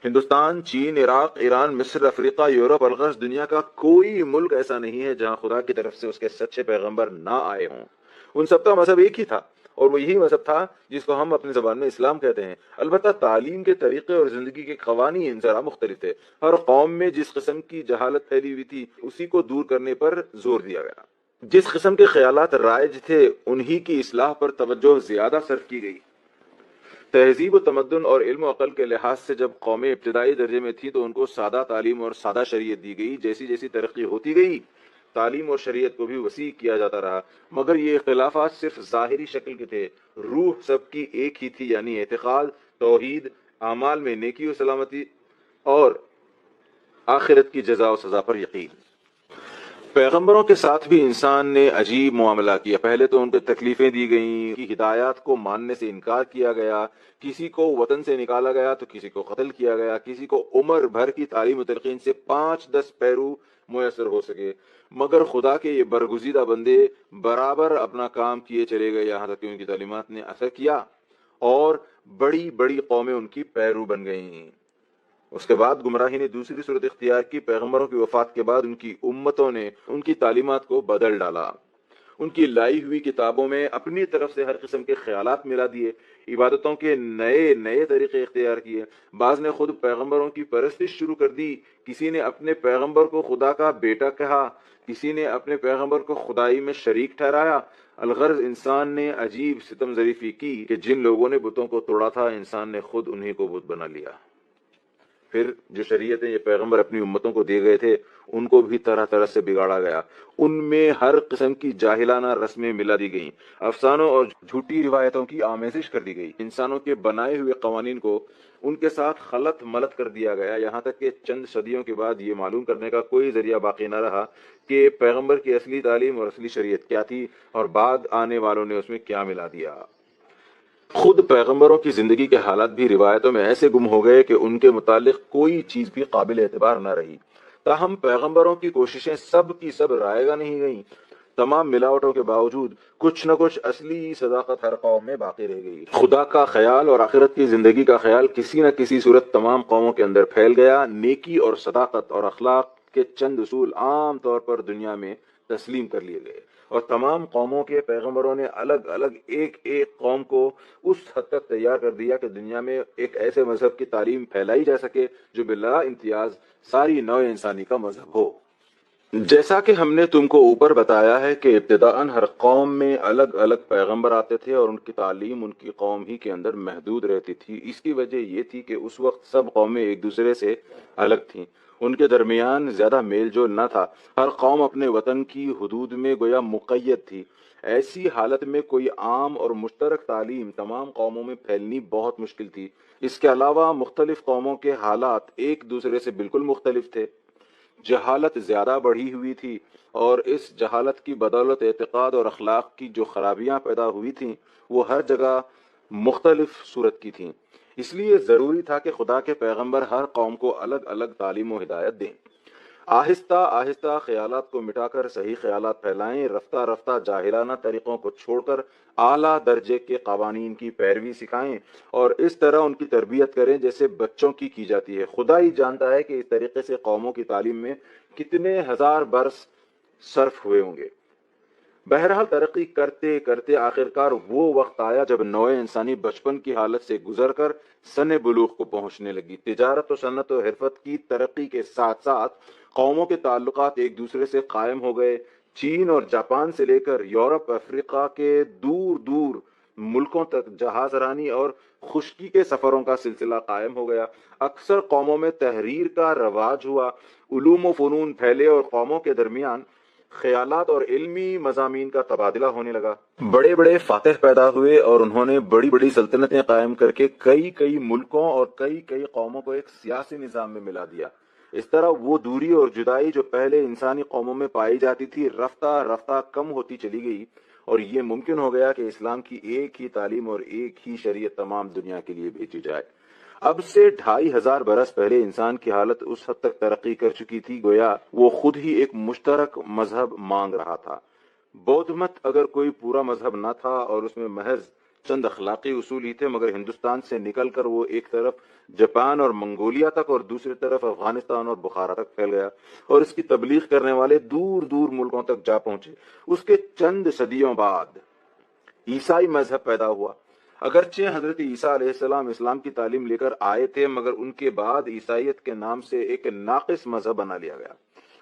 ہندوستان، چین، عراق، ایران، مصر، افریقہ، یورپ، الغرض دنیا کا کوئی ملک ایسا نہیں ہے جہاں خدا کی طرف سے اس کے سچے پیغمبر نہ آئے ہوں۔ ان سب کا مذہب ایک ہی تھا اور وہ یہی مذہب تھا جس کو ہم اپنی زبان میں اسلام کہتے ہیں۔ البتہ تعلیم کے طریقے اور زندگی کے قوانین ذرا مختلف تھے۔ ہر قوم میں جس قسم کی جہالت پھیلی ہوئی تھی اسی کو دور کرنے پر زور دیا گیا۔ جس قسم کے خیالات رائج تھے انہی کی اصلاح پر توجہ زیادہ صرف کی گئی۔ تہذیب و تمدن اور علم و عقل کے لحاظ سے جب قومیں ابتدائی درجے میں تھیں تو ان کو سادہ تعلیم اور سادہ شریعت دی گئی۔ جیسی جیسی ترقی ہوتی گئی تعلیم اور شریعت کو بھی وسیع کیا جاتا رہا، مگر یہ اختلافات صرف ظاہری شکل کے تھے، روح سب کی ایک ہی تھی، یعنی اعتقاد، توحید، اعمال میں نیکی و سلامتی اور آخرت کی جزا و سزا پر یقین۔ پیغمبروں کے ساتھ بھی انسان نے عجیب معاملہ کیا۔ پہلے تو ان کو تکلیفیں دی گئیں، کی ہدایات کو ماننے سے انکار کیا گیا، کسی کو وطن سے نکالا گیا تو کسی کو قتل کیا گیا، کسی کو عمر بھر کی تعلیم و تلقین سے 5-10 پیرو میسر ہو سکے، مگر خدا کے یہ برگزیدہ بندے برابر اپنا کام کیے چلے گئے، یہاں تک کہ ان کی تعلیمات نے اثر کیا اور بڑی بڑی قومیں ان کی پیرو بن گئیں۔ اس کے بعد گمراہی نے دوسری صورت اختیار کی۔ پیغمبروں کی وفات کے بعد ان کی امتوں نے ان کی تعلیمات کو بدل ڈالا، ان کی لائی ہوئی کتابوں میں اپنی طرف سے ہر قسم کے خیالات ملا دیے، عبادتوں کے نئے نئے طریقے اختیار کیے، بعض نے خود پیغمبروں کی پرستش شروع کر دی، کسی نے اپنے پیغمبر کو خدا کا بیٹا کہا، کسی نے اپنے پیغمبر کو خدائی میں شریک ٹھہرایا۔ الغرض انسان نے عجیب ستم ظریفی کی کہ جن لوگوں نے بتوں کو توڑا تھا، انسان نے خود انہی کو بت بنا لیا۔ پھر جو شریعتیں یہ پیغمبر اپنی امتوں کو دیے گئے تھے، ان کو بھی طرح طرح سے بگاڑا گیا، ان میں ہر قسم کی جاہلانہ رسمیں ملا دی گئیں، افسانوں اور جھوٹی روایتوں کی آمیزش کر دی گئی، انسانوں کے بنائے ہوئے قوانین کو ان کے ساتھ خلط ملط کر دیا گیا، یہاں تک کہ چند صدیوں کے بعد یہ معلوم کرنے کا کوئی ذریعہ باقی نہ رہا کہ پیغمبر کی اصلی تعلیم اور اصلی شریعت کیا تھی اور بعد آنے والوں نے اس میں کیا ملا دیا۔ خود پیغمبروں کی زندگی کے حالات بھی روایتوں میں ایسے گم ہو گئے کہ ان کے متعلق کوئی چیز بھی قابل اعتبار نہ رہی۔ تاہم پیغمبروں کی کوششیں سب کی سب رائے گاہ نہیں گئیں، تمام ملاوٹوں کے باوجود کچھ نہ کچھ اصلی صداقت ہر قوم میں باقی رہ گئی۔ خدا کا خیال اور آخرت کی زندگی کا خیال کسی نہ کسی صورت تمام قوموں کے اندر پھیل گیا، نیکی اور صداقت اور اخلاق کے چند اصول عام طور پر دنیا میں تسلیم کر لیے گئے، اور تمام قوموں کے پیغمبروں نے الگ الگ ایک ایک قوم کو اس حد تک تیار کر دیا کہ دنیا میں ایک ایسے مذہب کی تعلیم پھیلائی جا سکے جو بلا امتیاز ساری نوع انسانی کا مذہب ہو۔ جیسا کہ ہم نے تم کو اوپر بتایا ہے کہ ابتداءً ہر قوم میں الگ الگ پیغمبر آتے تھے اور ان کی تعلیم ان کی قوم ہی کے اندر محدود رہتی تھی۔ اس کی وجہ یہ تھی کہ اس وقت سب قومیں ایک دوسرے سے الگ تھیں، ان کے درمیان زیادہ میل جول نہ تھا، ہر قوم اپنے وطن کی حدود میں گویا مقید تھی۔ ایسی حالت میں کوئی عام اور مشترک تعلیم تمام قوموں میں پھیلنی بہت مشکل تھی۔ اس کے علاوہ مختلف قوموں کے حالات ایک دوسرے سے بالکل مختلف تھے، جہالت زیادہ بڑھی ہوئی تھی، اور اس جہالت کی بدولت اعتقاد اور اخلاق کی جو خرابیاں پیدا ہوئی تھیں وہ ہر جگہ مختلف صورت کی تھیں۔ اس لیے ضروری تھا کہ خدا کے پیغمبر ہر قوم کو الگ الگ تعلیم و ہدایت دیں، آہستہ آہستہ خیالات کو مٹا کر صحیح خیالات پھیلائیں، رفتہ رفتہ جاہلانہ طریقوں کو چھوڑ کر اعلیٰ درجے کے قوانین کی پیروی سکھائیں، اور اس طرح ان کی تربیت کریں جیسے بچوں کی جاتی ہے۔ خدا ہی جانتا ہے کہ اس طریقے سے قوموں کی تعلیم میں کتنے ہزار برس صرف ہوئے ہوں گے۔ بہرحال ترقی کرتے کرتے آخرکار وہ وقت آیا جب نوع انسانی بچپن کی حالت سے گزر کر سن بلوغ کو پہنچنے لگی۔ تجارت و صنعت و حرفت کی ترقی کے ساتھ ساتھ قوموں کے تعلقات ایک دوسرے سے قائم ہو گئے۔ چین اور جاپان سے لے کر یورپ، افریقہ کے دور دور ملکوں تک جہاز رانی اور خشکی کے سفروں کا سلسلہ قائم ہو گیا۔ اکثر قوموں میں تحریر کا رواج ہوا، علوم و فنون پھیلے اور قوموں کے درمیان خیالات اور علمی مضامین کا تبادلہ ہونے لگا۔ بڑے بڑے فاتح پیدا ہوئے اور انہوں نے بڑی بڑی سلطنتیں قائم کر کے کئی ملکوں اور کئی قوموں کو ایک سیاسی نظام میں ملا دیا۔ اس طرح وہ دوری اور جدائی جو پہلے انسانی قوموں میں پائی جاتی تھی رفتہ رفتہ کم ہوتی چلی گئی، اور یہ ممکن ہو گیا کہ اسلام کی ایک ہی تعلیم اور ایک ہی شریعت تمام دنیا کے لیے بھیجی جائے۔ اب سے 2500 برس پہلے انسان کی حالت اس حد تک ترقی کر چکی تھی گویا وہ خود ہی ایک مشترک مذہب مانگ رہا تھا۔ بودھ مت اگر کوئی پورا مذہب نہ تھا اور اس میں محض چند اخلاقی اصول ہی تھے، مگر ہندوستان سے نکل کر وہ ایک طرف جاپان اور منگولیا تک اور دوسری طرف افغانستان اور بخارا تک پھیل گیا، اور اس کی تبلیغ کرنے والے دور دور ملکوں تک جا پہنچے۔ اس کے چند صدیوں بعد عیسائی مذہب پیدا ہوا۔ اگرچہ حضرت عیسیٰ علیہ السلام اسلام کی تعلیم لے کر آئے تھے، مگر ان کے بعد عیسائیت کے نام سے ایک ناقص مذہب بنا لیا گیا،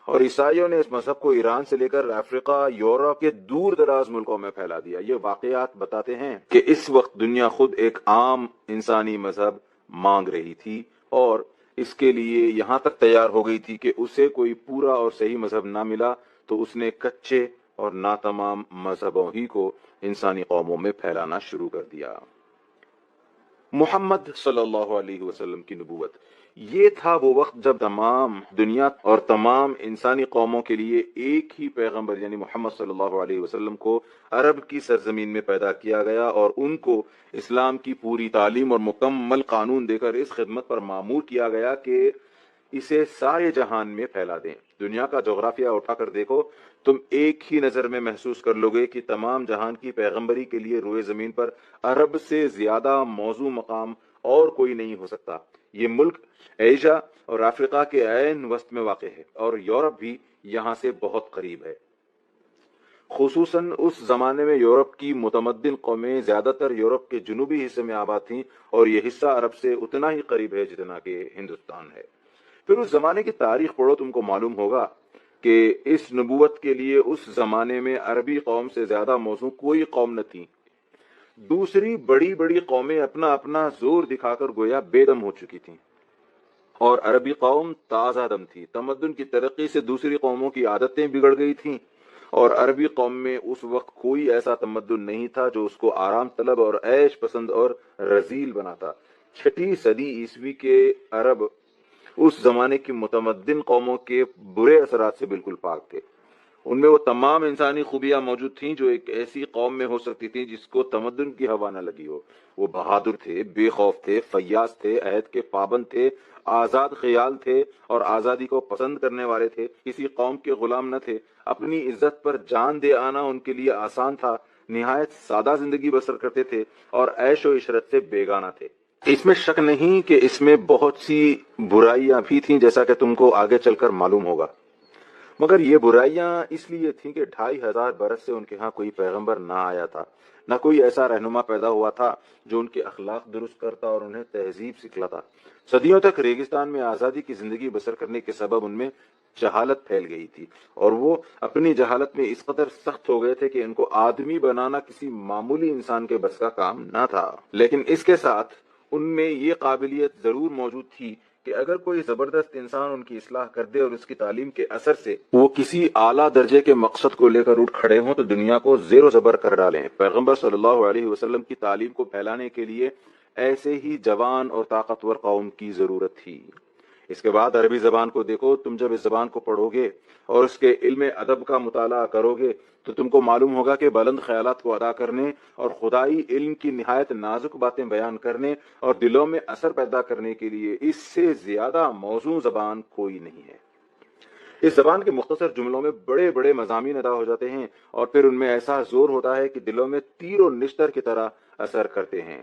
اور عیسائیوں نے اس مذہب کو ایران سے لے کر افریقہ، یورپ کے دور دراز ملکوں میں پھیلا دیا۔ یہ واقعات بتاتے ہیں کہ اس وقت دنیا خود ایک عام انسانی مذہب مانگ رہی تھی، اور اس کے لیے یہاں تک تیار ہو گئی تھی کہ اسے کوئی پورا اور صحیح مذہب نہ ملا تو اس نے کچے اور ناتمام مذہبوں ہی کو انسانی قوموں میں پھیلانا شروع کر دیا۔ محمد صلی اللہ علیہ وسلم کی نبوت، یہ تھا وہ وقت جب تمام دنیا اور تمام انسانی قوموں کے لیے ایک ہی پیغمبر یعنی محمد صلی اللہ علیہ وسلم کو عرب کی سرزمین میں پیدا کیا گیا اور ان کو اسلام کی پوری تعلیم اور مکمل قانون دے کر اس خدمت پر مامور کیا گیا کہ اسے سارے جہان میں پھیلا دیں۔ دنیا کا جغرافیہ اٹھا کر دیکھو، تم ایک ہی نظر میں محسوس کر لو گے کہ تمام جہان کی پیغمبری کے لیے روئے زمین پر عرب سے زیادہ موزوں مقام اور کوئی نہیں ہو سکتا۔ یہ ملک ایشیا اور افریقہ کے عین وسط میں واقع ہے اور یورپ بھی یہاں سے بہت قریب ہے۔ خصوصاً اس زمانے میں یورپ کی متمدن قومیں زیادہ تر یورپ کے جنوبی حصے میں آباد تھیں اور یہ حصہ عرب سے اتنا ہی قریب ہے جتنا کہ ہندوستان ہے۔ پھر اس زمانے کی تاریخ پڑھو، تم کو معلوم ہوگا کہ اس نبوت کے لیے اس زمانے میں عربی قوم سے زیادہ موزوں کوئی قوم نہ تھی۔ دوسری بڑی بڑی قومیں اپنا اپنا زور دکھا کر گویا بے دم ہو چکی تھیں اور عربی قوم تازہ دم تھی۔ تمدن کی ترقی سے دوسری قوموں کی عادتیں بگڑ گئی تھیں اور عربی قوم میں اس وقت کوئی ایسا تمدن نہیں تھا جو اس کو آرام طلب اور عیش پسند اور رذیل بناتا۔ 6 صدی عیسوی کے عرب اس زمانے کی متمدن قوموں کے برے اثرات سے بالکل پاک تھے۔ ان میں وہ تمام انسانی خوبیاں موجود تھیں جو ایک ایسی قوم میں ہو سکتی تھیں جس کو تمدن کی ہوا نہ لگی ہو۔ وہ بہادر تھے، بے خوف تھے، فیاض تھے، عہد کے پابند تھے، آزاد خیال تھے اور آزادی کو پسند کرنے والے تھے، کسی قوم کے غلام نہ تھے۔ اپنی عزت پر جان دے آنا ان کے لیے آسان تھا، نہایت سادہ زندگی بسر کرتے تھے اور عیش و عشرت سے بیگانہ تھے۔ اس میں شک نہیں کہ اس میں بہت سی برائیاں بھی تھیں جیسا کہ تم کو آگے چل کر معلوم ہوگا، مگر یہ برائیاں اس لیے تھیں کہ 2500 برس سے ان کے ہاں کوئی پیغمبر نہ آیا تھا، نہ کوئی ایسا رہنما پیدا ہوا تھا جو ان کے اخلاق درست کرتا اور انہیں تہذیب سکھلاتا۔ صدیوں تک ریگستان میں آزادی کی زندگی بسر کرنے کے سبب ان میں جہالت پھیل گئی تھی اور وہ اپنی جہالت میں اس قدر سخت ہو گئے تھے کہ ان کو آدمی بنانا کسی معمولی انسان کے بس کا کام نہ تھا۔ لیکن اس کے ساتھ ان میں یہ قابلیت ضرور موجود تھی کہ اگر کوئی زبردست انسان ان کی اصلاح کر دے اور اس کی تعلیم کے اثر سے وہ کسی اعلیٰ درجے کے مقصد کو لے کر اٹھ کھڑے ہوں تو دنیا کو زیر و زبر کر ڈالیں۔ پیغمبر صلی اللہ علیہ وسلم کی تعلیم کو پھیلانے کے لیے ایسے ہی جوان اور طاقتور قوم کی ضرورت تھی۔ اس کے بعد عربی زبان کو دیکھو، تم جب اس زبان کو پڑھو گے اور اس کے علم ادب کا مطالعہ کرو گے تو تم کو معلوم ہوگا کہ بلند خیالات کو ادا کرنے اور خدائی علم کی نہایت نازک باتیں بیان کرنے اور دلوں میں اثر پیدا کرنے کے لیے اس سے زیادہ موزوں زبان کوئی نہیں ہے۔ اس زبان کے مختصر جملوں میں بڑے بڑے مضامین ادا ہو جاتے ہیں اور پھر ان میں ایسا زور ہوتا ہے کہ دلوں میں تیر و نشتر کی طرح اثر کرتے ہیں۔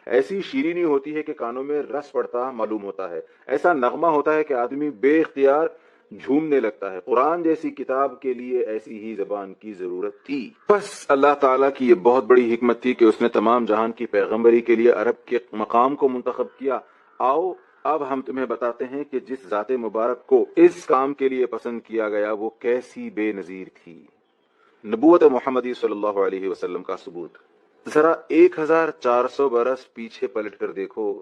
ایسی شیرینی ہوتی ہے کہ کانوں میں رس پڑتا معلوم ہوتا ہے، ایسا نغمہ ہوتا ہے کہ آدمی بے اختیار جھومنے لگتا ہے۔ قرآن جیسی کتاب کے لیے ایسی ہی زبان کی ضرورت تھی۔ بس اللہ تعالیٰ کی یہ بہت بڑی حکمت تھی کہ اس نے تمام جہان کی پیغمبری کے لیے عرب کے مقام کو منتخب کیا۔ آؤ اب ہم تمہیں بتاتے ہیں کہ جس ذات مبارک کو اس کام کے لیے پسند کیا گیا وہ کیسی بے نظیر تھی۔ نبوت محمدی صلی اللہ علیہ وسلم کا ثبوت۔ ذرا 1400 برس پیچھے پلٹ کر دیکھو،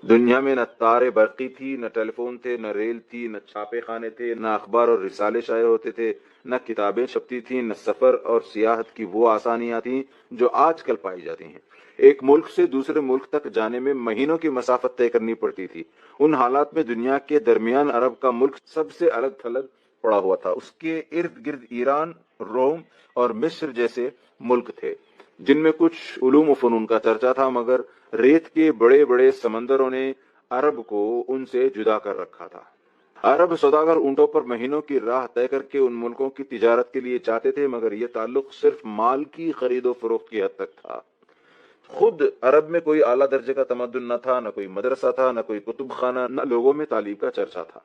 دنیا میں نہ تارے برقی تھی، نہ ٹیلی فون تھے، نہ ریل تھی، نہ چھاپے خانے تھے، نہ اخبار اور رسالے شائع ہوتے تھے، نہ کتابیں چھپتی تھیں، نہ سفر اور سیاحت کی وہ آسانیاں تھیں جو آج کل پائی جاتی ہیں۔ ایک ملک سے دوسرے ملک تک جانے میں مہینوں کی مسافت طے کرنی پڑتی تھی۔ ان حالات میں دنیا کے درمیان عرب کا ملک سب سے الگ تھلگ پڑا ہوا تھا۔ اس کے ارد گرد ایران، روم اور مصر جیسے ملک تھے جن میں کچھ علوم و فنون کا چرچا تھا، مگر ریت کے بڑے بڑے سمندروں نے عرب کو ان سے جدا کر رکھا تھا۔ عرب سوداگر اونٹوں پر مہینوں کی راہ طے کر کے ان ملکوں کی تجارت کے لیے جاتے تھے، مگر یہ تعلق صرف مال کی خرید و فروخت کی حد تک تھا۔ خود عرب میں کوئی اعلیٰ درجے کا تمدن نہ تھا، نہ کوئی مدرسہ تھا، نہ کوئی کتب خانہ، نہ لوگوں میں تعلیم کا چرچا تھا۔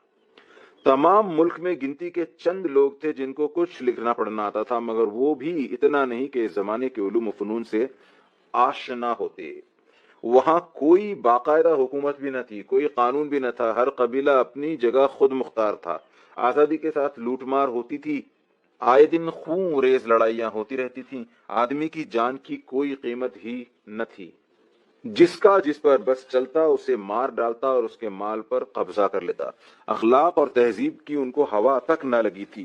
تمام ملک میں گنتی کے چند لوگ تھے جن کو کچھ لکھنا پڑھنا آتا تھا، مگر وہ بھی اتنا نہیں کہ اس زمانے کے علوم و فنون سے آشنا ہوتے۔ وہاں کوئی باقاعدہ حکومت بھی نہ تھی، کوئی قانون بھی نہ تھا، ہر قبیلہ اپنی جگہ خود مختار تھا۔ آزادی کے ساتھ لوٹ مار ہوتی تھی، آئے دن خون ریز لڑائیاں ہوتی رہتی تھیں، آدمی کی جان کی کوئی قیمت ہی نہ تھی۔ جس کا جس پر بس چلتا اسے مار ڈالتا اور اس کے مال پر قبضہ کر لیتا۔ اخلاق اور تہذیب کی ان کو ہوا تک نہ لگی تھی۔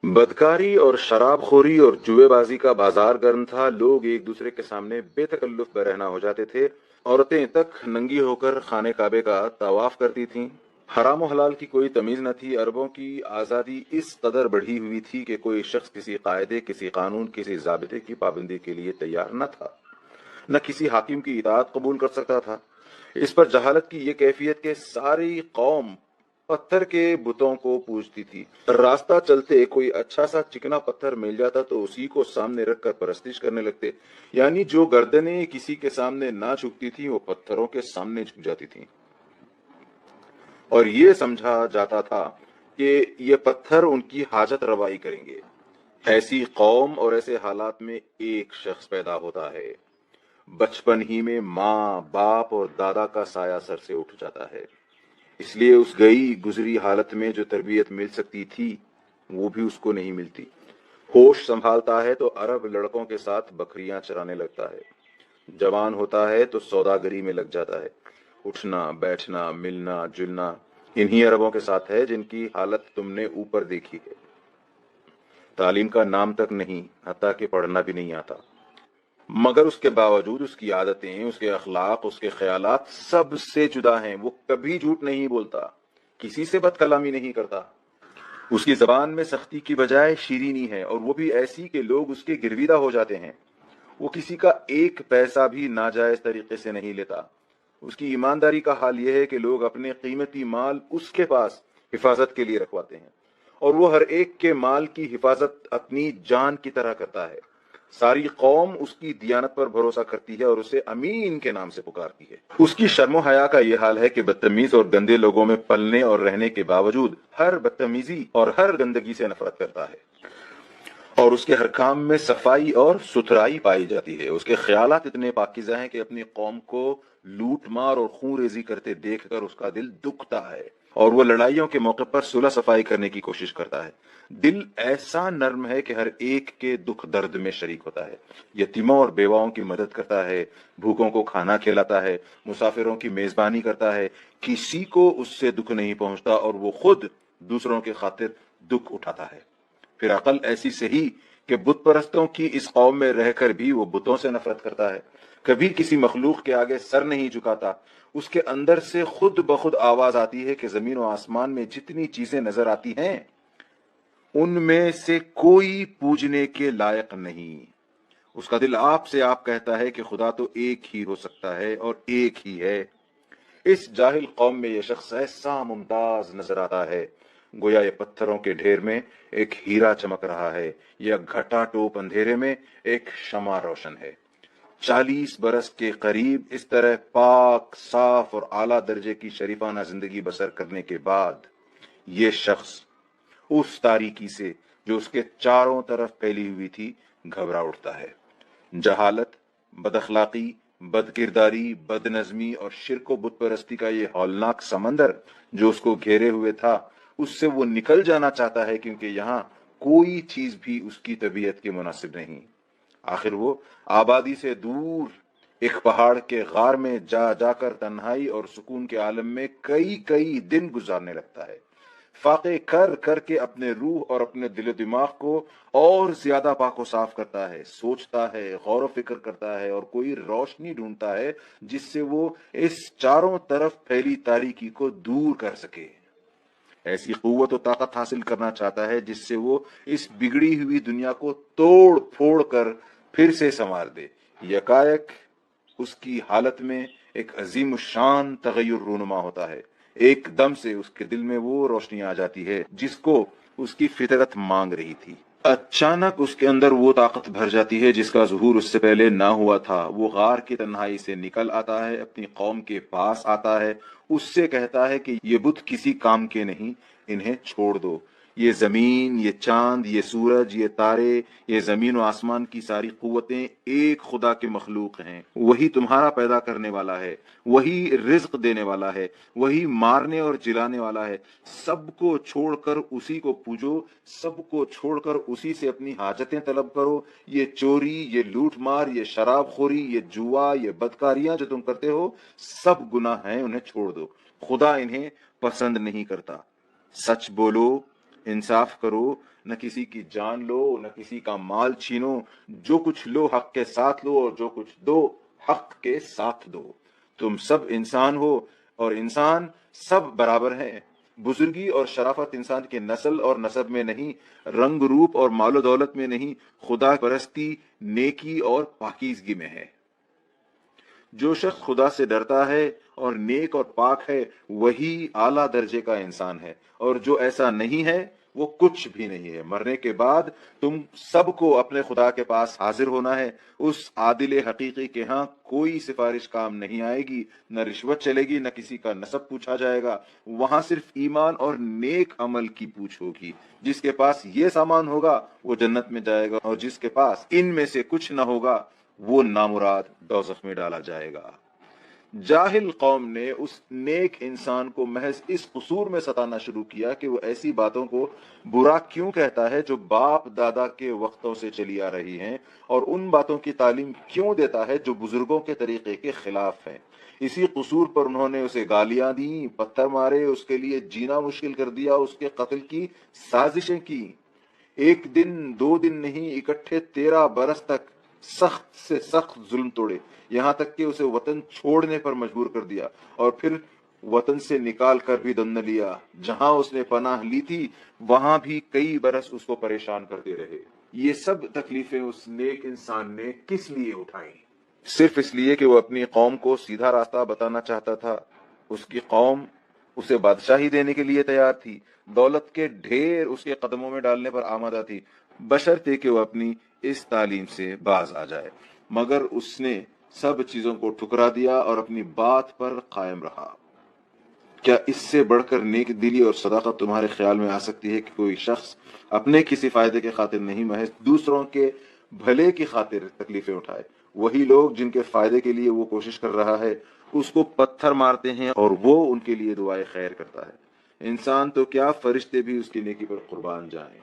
بدکاری اور شراب خوری اور جوئے بازی کا بازار گرم تھا. لوگ ایک دوسرے کے سامنے بے تکلف برہنہ ہو جاتے تھے. عورتیں تک ننگی ہو کر خانے کعبے کا طواف کرتی تھیں. حرام و حلال کی کوئی تمیز نہ تھی. عربوں کی آزادی اس قدر بڑھی ہوئی تھی کہ کوئی شخص کسی قاعدے، کسی قانون، کسی ضابطے کی پابندی کے لیے تیار نہ تھا، نہ کسی حاکم کی اطاعت قبول کر سکتا تھا. اس پر جہالت کی یہ کیفیت کہ ساری قوم پتھر کے بتوں کو پوجتی تھی. راستہ چلتے کوئی اچھا سا چکنا پتھر مل جاتا تو اسی کو سامنے رکھ کر پرستش کرنے لگتے. یعنی جو گردنیں کسی کے سامنے نہ جھکتی تھیں وہ پتھروں کے سامنے جھک جاتی تھیں، اور یہ سمجھا جاتا تھا کہ یہ پتھر ان کی حاجت روائی کریں گے. ایسی قوم اور ایسے حالات میں ایک شخص پیدا ہوتا ہے. بچپن ہی میں ماں، باپ اور دادا کا سایہ سر سے اٹھ جاتا ہے. اس لیے اس گئی گزری حالت میں جو تربیت مل سکتی تھی وہ بھی اس کو نہیں ملتی. ہوش سنبھالتا ہے تو عرب لڑکوں کے ساتھ بکریاں چرانے لگتا ہے. جوان ہوتا ہے تو سوداگری میں لگ جاتا ہے. اٹھنا، بیٹھنا، ملنا جلنا انہی عربوں کے ساتھ ہے جن کی حالت تم نے اوپر دیکھی ہے. تعلیم کا نام تک نہیں، حتیٰ کہ پڑھنا بھی نہیں آتا، مگر اس کے باوجود اس کی عادتیں، اس کے اخلاق، اس کے خیالات سب سے جدا ہیں. وہ کبھی جھوٹ نہیں بولتا، کسی سے بد کلامی نہیں کرتا. اس کی زبان میں سختی کی بجائے شیرینی ہے، اور وہ بھی ایسی کہ لوگ اس کے گرویدہ ہو جاتے ہیں. وہ کسی کا ایک پیسہ بھی ناجائز طریقے سے نہیں لیتا. اس کی ایمانداری کا حال یہ ہے کہ لوگ اپنے قیمتی مال اس کے پاس حفاظت کے لیے رکھواتے ہیں، اور وہ ہر ایک کے مال کی حفاظت اپنی جان کی طرح کرتا ہے. ساری قوم اس کی دیانت پر بھروسہ کرتی ہے اور اسے امین کے نام سے پکارتی ہے. اس کی شرم و حیا کا یہ حال ہے کہ بدتمیز اور گندے لوگوں میں پلنے اور رہنے کے باوجود ہر بدتمیزی اور ہر گندگی سے نفرت کرتا ہے، اور اس کے ہر کام میں صفائی اور ستھرائی پائی جاتی ہے. اس کے خیالات اتنے پاکیزہ ہیں کہ اپنی قوم کو لوٹ مار اور خون ریزی کرتے دیکھ کر اس کا دل دکھتا ہے، اور وہ لڑائیوں کے موقع پر صلح صفائی کرنے کی کوشش کرتا ہے. دل ایسا نرم ہے کہ ہر ایک کے دکھ درد میں شریک ہوتا ہے. یتیموں اور بیواؤں کی مدد کرتا ہے، بھوکوں کو کھانا کھلاتا ہے، مسافروں کی میزبانی کرتا ہے. کسی کو اس سے دکھ نہیں پہنچتا، اور وہ خود دوسروں کے خاطر دکھ اٹھاتا ہے. پھر عقل ایسی صحیح کہ بت پرستوں کی اس قوم میں رہ کر بھی وہ بتوں سے نفرت کرتا ہے. کبھی کسی مخلوق کے آگے سر نہیں جھکاتا. اس کے اندر سے خود بخود آواز آتی ہے کہ زمین و آسمان میں جتنی چیزیں نظر آتی ہیں ان میں سے کوئی پوجنے کے لائق نہیں. اس کا دل آپ سے آپ کہتا ہے کہ خدا تو ایک ہی ہو سکتا ہے اور ایک ہی ہے. اس جاہل قوم میں یہ شخص ایسا ممتاز نظر آتا ہے گویا یہ پتھروں کے ڈھیر میں ایک ہیرا چمک رہا ہے، یا گھٹا ٹوپ اندھیرے میں ایک شمع روشن ہے. 40 برس کے قریب اس طرح پاک، صاف اور اعلیٰ درجے کی شریفانہ زندگی بسر کرنے کے بعد یہ شخص اس تاریکی سے جو اس کے چاروں طرف پھیلی ہوئی تھی گھبرا اٹھتا ہے. جہالت، بد اخلاقی، بد کرداری، بد نظمی اور شرک و بت پرستی کا یہ ہولناک سمندر جو اس کو گھیرے ہوئے تھا، اس سے وہ نکل جانا چاہتا ہے، کیونکہ یہاں کوئی چیز بھی اس کی طبیعت کے مناسب نہیں. آخر وہ آبادی سے دور ایک پہاڑ کے غار میں جا جا کر تنہائی اور سکون کے عالم میں کئی دن گزارنے لگتا ہے. فاقے کر کر کے اپنے روح اور اپنے دل و دماغ کو اور زیادہ پاک و صاف کرتا ہے. سوچتا ہے، غور و فکر کرتا ہے، اور کوئی روشنی ڈھونڈتا ہے جس سے وہ اس چاروں طرف پھیلی تاریکی کو دور کر سکے. ایسی قوت و طاقت حاصل کرنا چاہتا ہے جس سے وہ اس بگڑی ہوئی دنیا کو توڑ پھوڑ کر پھر سے سنوار دے. یکایک اس کی حالت میں ایک عظیم الشان تغیر رونما ہوتا ہے. ایک دم سے اس کے دل میں وہ روشنی آ جاتی ہے جس کو اس کی فطرت مانگ رہی تھی. اچانک اس کے اندر وہ طاقت بھر جاتی ہے جس کا ظہور اس سے پہلے نہ ہوا تھا. وہ غار کی تنہائی سے نکل آتا ہے، اپنی قوم کے پاس آتا ہے، اس سے کہتا ہے کہ یہ بت کسی کام کے نہیں، انہیں چھوڑ دو. یہ زمین، یہ چاند، یہ سورج، یہ تارے، یہ زمین و آسمان کی ساری قوتیں ایک خدا کے مخلوق ہیں. وہی تمہارا پیدا کرنے والا ہے، وہی رزق دینے والا ہے، وہی مارنے اور جلانے والا ہے. سب کو چھوڑ کر اسی کو پوجو، سب کو چھوڑ کر اسی سے اپنی حاجتیں طلب کرو. یہ چوری، یہ لوٹ مار، یہ شراب خوری، یہ جوا، یہ بدکاریاں جو تم کرتے ہو سب گناہ ہیں، انہیں چھوڑ دو. خدا انہیں پسند نہیں کرتا. سچ بولو، انصاف کرو، نہ کسی کی جان لو، نہ کسی کا مال چھینو، جو کچھ لو حق کے ساتھ لو اور جو کچھ دو حق کے ساتھ دو۔ تم سب انسان ہو اور انسان سب برابر ہیں۔ بزرگی اور شرافت انسان کے نسل اور نسب میں نہیں، رنگ روپ اور مال و دولت میں نہیں، خدا پرستی، نیکی اور پاکیزگی میں ہے۔ جو شخص خدا سے ڈرتا ہے اور نیک اور پاک ہے وہی اعلیٰ درجے کا انسان ہے، اور جو ایسا نہیں ہے وہ کچھ بھی نہیں ہے۔ مرنے کے بعد تم سب کو اپنے خدا کے پاس حاضر ہونا ہے۔ اس عادل حقیقی کے ہاں کوئی سفارش کام نہیں آئے گی، نہ رشوت چلے گی، نہ کسی کا نسب پوچھا جائے گا۔ وہاں صرف ایمان اور نیک عمل کی پوچھ ہوگی۔ جس کے پاس یہ سامان ہوگا وہ جنت میں جائے گا، اور جس کے پاس ان میں سے کچھ نہ ہوگا وہ نامراد دوزخ میں ڈالا جائے گا۔ جاہل قوم نے اس نیک انسان کو محض اس قصور میں ستانا شروع کیا کہ وہ ایسی باتوں کو برا کیوں کہتا ہے جو باپ دادا کے وقتوں سے چلی آ رہی ہیں، اور ان باتوں کی تعلیم کیوں دیتا ہے جو بزرگوں کے طریقے کے خلاف ہیں۔ اسی قصور پر انہوں نے اسے گالیاں دیں، پتھر مارے، اس کے لیے جینا مشکل کر دیا، اس کے قتل کی سازشیں کی۔ ایک دن دو دن نہیں، اکٹھے 13 برس تک سخت سے سخت ظلم توڑے، یہاں تک کہ اسے وطن چھوڑنے پر مجبور کر دیا، اور پھر وطن سے نکال کر بھی دم نہ لیا۔ جہاں اس نے پناہ لی تھی وہاں بھی کئی برس اس کو پریشان کرتے رہے۔ یہ سب تکلیفیں اس نیک انسان نے کس لیے اٹھائیں؟ صرف اس لیے کہ وہ اپنی قوم کو سیدھا راستہ بتانا چاہتا تھا۔ اس کی قوم اسے بادشاہی دینے کے لیے تیار تھی، دولت کے ڈھیر اس کے قدموں میں ڈالنے پر آمادہ تھی، بشرطے کہ وہ اپنی اس تعلیم سے باز آ جائے۔ مگر اس نے سب چیزوں کو ٹھکرا دیا اور اپنی بات پر قائم رہا۔ کیا اس سے بڑھ کر نیک دلی اور صداقت تمہارے خیال میں آ سکتی ہے کہ کوئی شخص اپنے کسی فائدے کے خاطر نہیں، محض دوسروں کے بھلے کی خاطر تکلیفیں اٹھائے؟ وہی لوگ جن کے فائدے کے لیے وہ کوشش کر رہا ہے اس کو پتھر مارتے ہیں اور وہ ان کے لیے دعائے خیر کرتا ہے۔ انسان تو کیا، فرشتے بھی اس کی نیکی پر قربان جائیں۔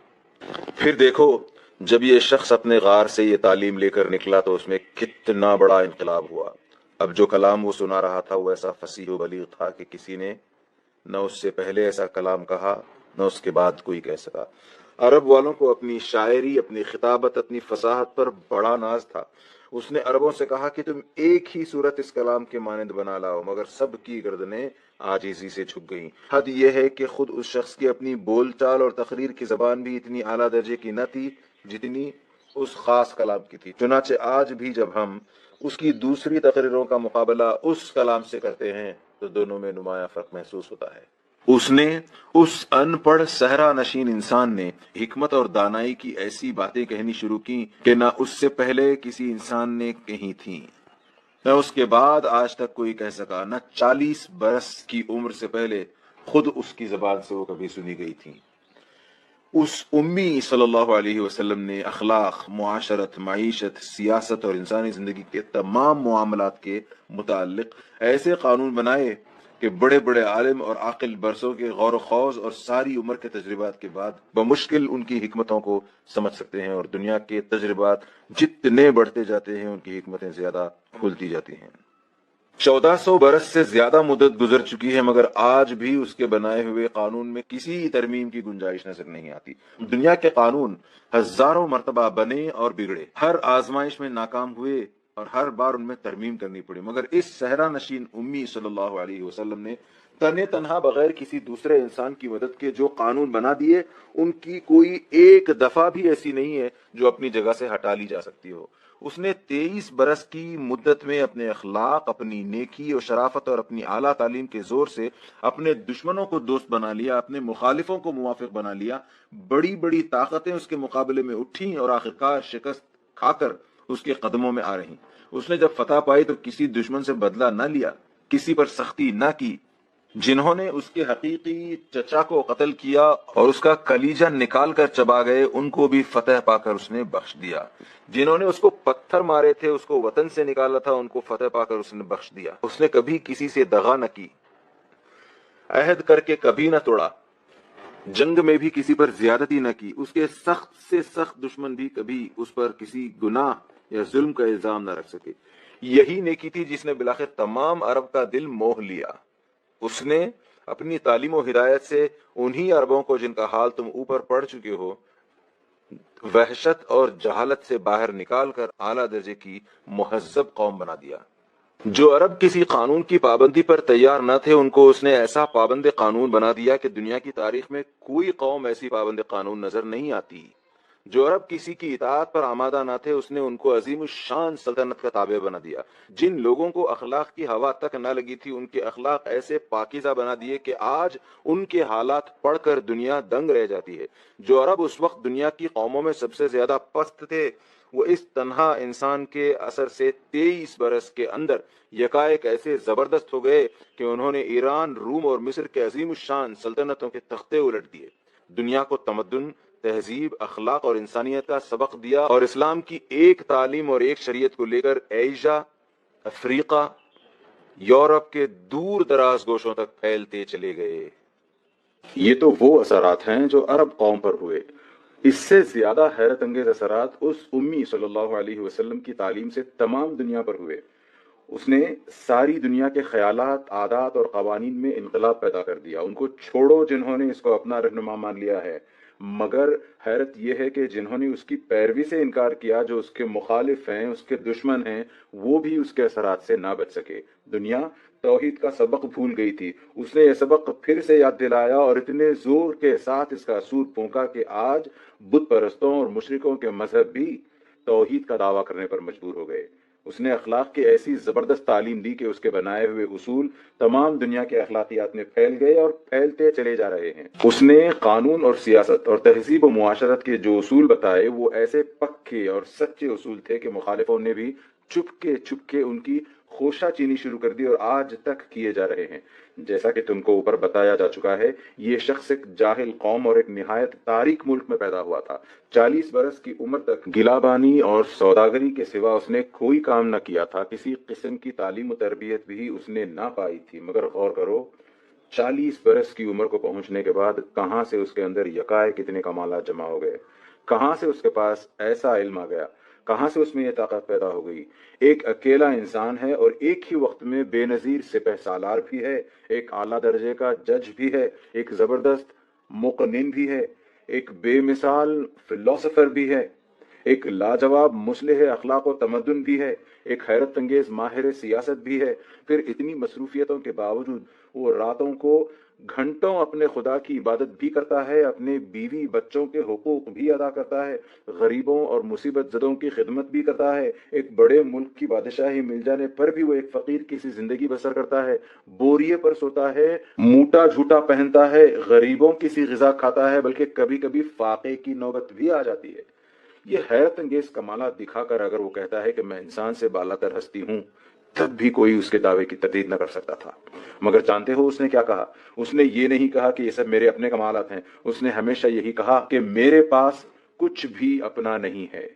پھر دیکھو، جب یہ شخص اپنے غار سے یہ تعلیم لے کر نکلا تو اس میں کتنا بڑا انقلاب ہوا۔ اب جو کلام وہ سنا رہا تھا وہ ایسا فصیح و بلیغ تھا کہ کسی نے نہ اس سے پہلے ایسا کلام کہا نہ اس کے بعد کوئی کہہ سکا۔ عرب والوں کو اپنی شاعری، اپنی خطابت، اپنی فصاحت پر بڑا ناز تھا۔ اس نے عربوں سے کہا کہ تم ایک ہی صورت اس کلام کے مانند بنا لاؤ، مگر سب کی گردنیں عاجزی سے جھک گئیں۔ حد یہ ہے کہ خود اس شخص کی اپنی بول چال اور تقریر کی زبان بھی اتنی اعلیٰ درجے کی نہ تھی جتنی اس خاص کلام کی تھی۔ چنانچہ آج بھی جب ہم اس کی دوسری تقریروں کا مقابلہ اس کلام سے کرتے ہیں تو دونوں میں نمایاں فرق محسوس ہوتا ہے۔ اس نے، اس ان پڑھ صحرا نشین انسان نے حکمت اور دانائی کی ایسی باتیں کہنی شروع کی کہ نہ اس سے پہلے کسی انسان نے کہی تھیں، نہ اس کے بعد آج تک کوئی کہہ سکا، نہ 40 برس کی عمر سے پہلے خود اس کی زبان سے وہ کبھی سنی گئی تھی۔ اس امی صلی اللہ علیہ وسلم نے اخلاق، معاشرت، معیشت، سیاست اور انسانی زندگی کے تمام معاملات کے متعلق ایسے قانون بنائے کہ بڑے بڑے عالم اور عاقل برسوں کے غور و خوض اور ساری عمر کے تجربات کے بعد بمشکل ان کی حکمتوں کو سمجھ سکتے ہیں، اور دنیا کے تجربات جتنے بڑھتے جاتے ہیں ان کی حکمتیں زیادہ کھلتی جاتی ہیں۔ 1400 برس سے زیادہ مدت گزر چکی ہے مگر آج بھی اس کے بنائے ہوئے قانون میں کسی ترمیم کی گنجائش نظر نہیں آتی۔ دنیا کے قانون ہزاروں مرتبہ بنے اور بگڑے، ہر آزمائش میں ناکام ہوئے اور ہر بار ان میں ترمیم کرنی پڑی، مگر اس صحرا نشین امی صلی اللہ علیہ وسلم نے تنہا بغیر کسی دوسرے انسان کی مدد کے جو قانون بنا دیے ان کی کوئی ایک دفعہ بھی ایسی نہیں ہے جو اپنی جگہ سے ہٹا لی جا سکتی ہو۔ اس نے 23 برس کی مدت میں اپنے اخلاق، اپنی نیکی اور شرافت اور اپنی اعلیٰ تعلیم کے زور سے اپنے دشمنوں کو دوست بنا لیا، اپنے مخالفوں کو موافق بنا لیا۔ بڑی بڑی طاقتیں اس کے مقابلے میں اٹھیں اور آخرکار شکست کھا کر اس کے قدموں میں آ رہی۔ اس نے جب فتح پائی تو کسی دشمن سے بدلہ نہ لیا، کسی پر سختی نہ کی۔ جنہوں نے اس کے حقیقی چچا کو قتل کیا اور اس کا کلیجہ نکال کر چبا گئے ان کو بھی فتح پا کر اس نے بخش دیا۔ جنہوں نے اس کو پتھر مارے تھے، اس کو وطن سے نکالا تھا، ان کو فتح پا کر اس نے بخش دیا۔ اس نے کبھی کسی سے دغا نہ کی، عہد کر کے کبھی نہ توڑا، جنگ میں بھی کسی پر زیادتی نہ کی۔ اس کے سخت سے سخت دشمن بھی کبھی اس پر کسی گناہ یا ظلم کا الزام نہ رکھ سکے۔ یہی نیکی تھی جس نے بالآخر تمام عرب کا دل موہ لیا۔ اس نے اپنی تعلیم و ہدایت سے انہی عربوں کو جن کا حال تم اوپر پڑھ چکے ہو وحشت اور جہالت سے باہر نکال کر اعلیٰ درجے کی مہذب قوم بنا دیا۔ جو عرب کسی قانون کی پابندی پر تیار نہ تھے ان کو اس نے ایسا پابند قانون بنا دیا کہ دنیا کی تاریخ میں کوئی قوم ایسی پابند قانون نظر نہیں آتی۔ جو عرب کسی کی اطاعت پر آمادہ نہ تھے اس نے ان کو عظیم الشان سلطنت کا تابع بنا دیا۔ جن لوگوں کو اخلاق کی ہوا تک نہ لگی تھی ان کے اخلاق ایسے پاکیزہ بنا دیے کہ آج ان کے حالات پڑھ کر دنیا دنگ رہ جاتی ہے۔ جو عرب اس وقت دنیا کی قوموں میں سب سے زیادہ پست تھے وہ اس تنہا انسان کے اثر سے 23 برس کے اندر یکایک ایسے زبردست ہو گئے کہ انہوں نے ایران، روم اور مصر کے عظیم الشان سلطنتوں کے تختے الٹ دیے، دنیا کو تمدن، تہذیب، اخلاق اور انسانیت کا سبق دیا اور اسلام کی ایک تعلیم اور ایک شریعت کو لے کر ایشیا، افریقہ، یورپ کے دور دراز گوشوں تک پھیلتے چلے گئے۔ یہ تو وہ اثرات ہیں جو عرب قوم پر ہوئے۔ اس سے زیادہ حیرت انگیز اثرات اس امی صلی اللہ علیہ وسلم کی تعلیم سے تمام دنیا پر ہوئے۔ اس نے ساری دنیا کے خیالات، عادات اور قوانین میں انقلاب پیدا کر دیا۔ ان کو چھوڑو جنہوں نے اس کو اپنا رہنما مان لیا ہے، مگر حیرت یہ ہے کہ جنہوں نے اس کی پیروی سے انکار کیا، جو اس کے مخالف ہیں، اس کے دشمن ہیں، وہ بھی اس کے اثرات سے نہ بچ سکے۔ دنیا توحید کا سبق بھول گئی تھی، اس نے یہ سبق پھر سے یاد دلایا اور اتنے زور کے ساتھ اس کا اصول پھونکا کہ آج بت پرستوں اور مشرکوں کے مذہب بھی توحید کا دعویٰ کرنے پر مجبور ہو گئے۔ اس نے اخلاق کی ایسی زبردست تعلیم دی کہ اس کے بنائے ہوئے اصول تمام دنیا کے اخلاقیات میں پھیل گئے اور پھیلتے چلے جا رہے ہیں۔ اس نے قانون اور سیاست اور تہذیب و معاشرت کے جو اصول بتائے وہ ایسے پکے اور سچے اصول تھے کہ مخالفوں نے بھی چپ کے ان کی خوشہ چینی شروع کر دی اور آج تک کیے جا رہے ہیں۔ جیسا کہ تم کو اوپر بتایا جا چکا ہے، یہ شخص ایک جاہل قوم اور ایک نہایت تاریک ملک میں پیدا ہوا تھا۔ 40 برس کی عمر تک گلابانی اور سوداگری کے سوا اس نے کوئی کام نہ کیا تھا، کسی قسم کی تعلیم و تربیت بھی اس نے نہ پائی تھی۔ مگر غور کرو، 40 برس کی عمر کو پہنچنے کے بعد کہاں سے اس کے اندر یکایک کتنے کمالات جمع ہو گئے، کہاں سے اس کے پاس ایسا علم آ گیا، کہاں سے اس میں یہ طاقت پیدا ہو گئی۔ ایک اکیلا انسان ہے اور ایک ہی وقت میں بے نظیر سپہ سالار بھی ہے، ایک اعلیٰ درجے کا جج بھی ہے، ایک زبردست مقنن بھی ہے، ایک بے مثال فلسفر بھی ہے، ایک لاجواب مصلح اخلاق و تمدن بھی ہے، ایک حیرت انگیز ماہر سیاست بھی ہے۔ پھر اتنی مصروفیتوں کے باوجود وہ راتوں کو گھنٹوں اپنے خدا کی عبادت بھی کرتا ہے، اپنے بیوی بچوں کے حقوق بھی ادا کرتا ہے، غریبوں اور مصیبت زدوں کی خدمت بھی کرتا ہے۔ ایک بڑے ملک کی بادشاہی مل جانے پر بھی وہ ایک فقیر کی سی زندگی بسر کرتا ہے، بوریے پر سوتا ہے، موٹا جھوٹا پہنتا ہے، غریبوں کی سی غذا کھاتا ہے، بلکہ کبھی کبھی فاقے کی نوبت بھی آ جاتی ہے۔ یہ حیرت انگیز کمالات دکھا کر اگر وہ کہتا ہے کہ میں انسان سے بالاتر ہستی ہوں، تب بھی کوئی اس کے دعوے کی تردید نہ کر سکتا تھا۔ مگر جانتے ہو اس نے کیا کہا؟ اس نے یہ نہیں کہا کہ یہ سب میرے اپنے کمالات ہیں، اس نے ہمیشہ یہی کہا کہ میرے پاس کچھ بھی اپنا نہیں ہے،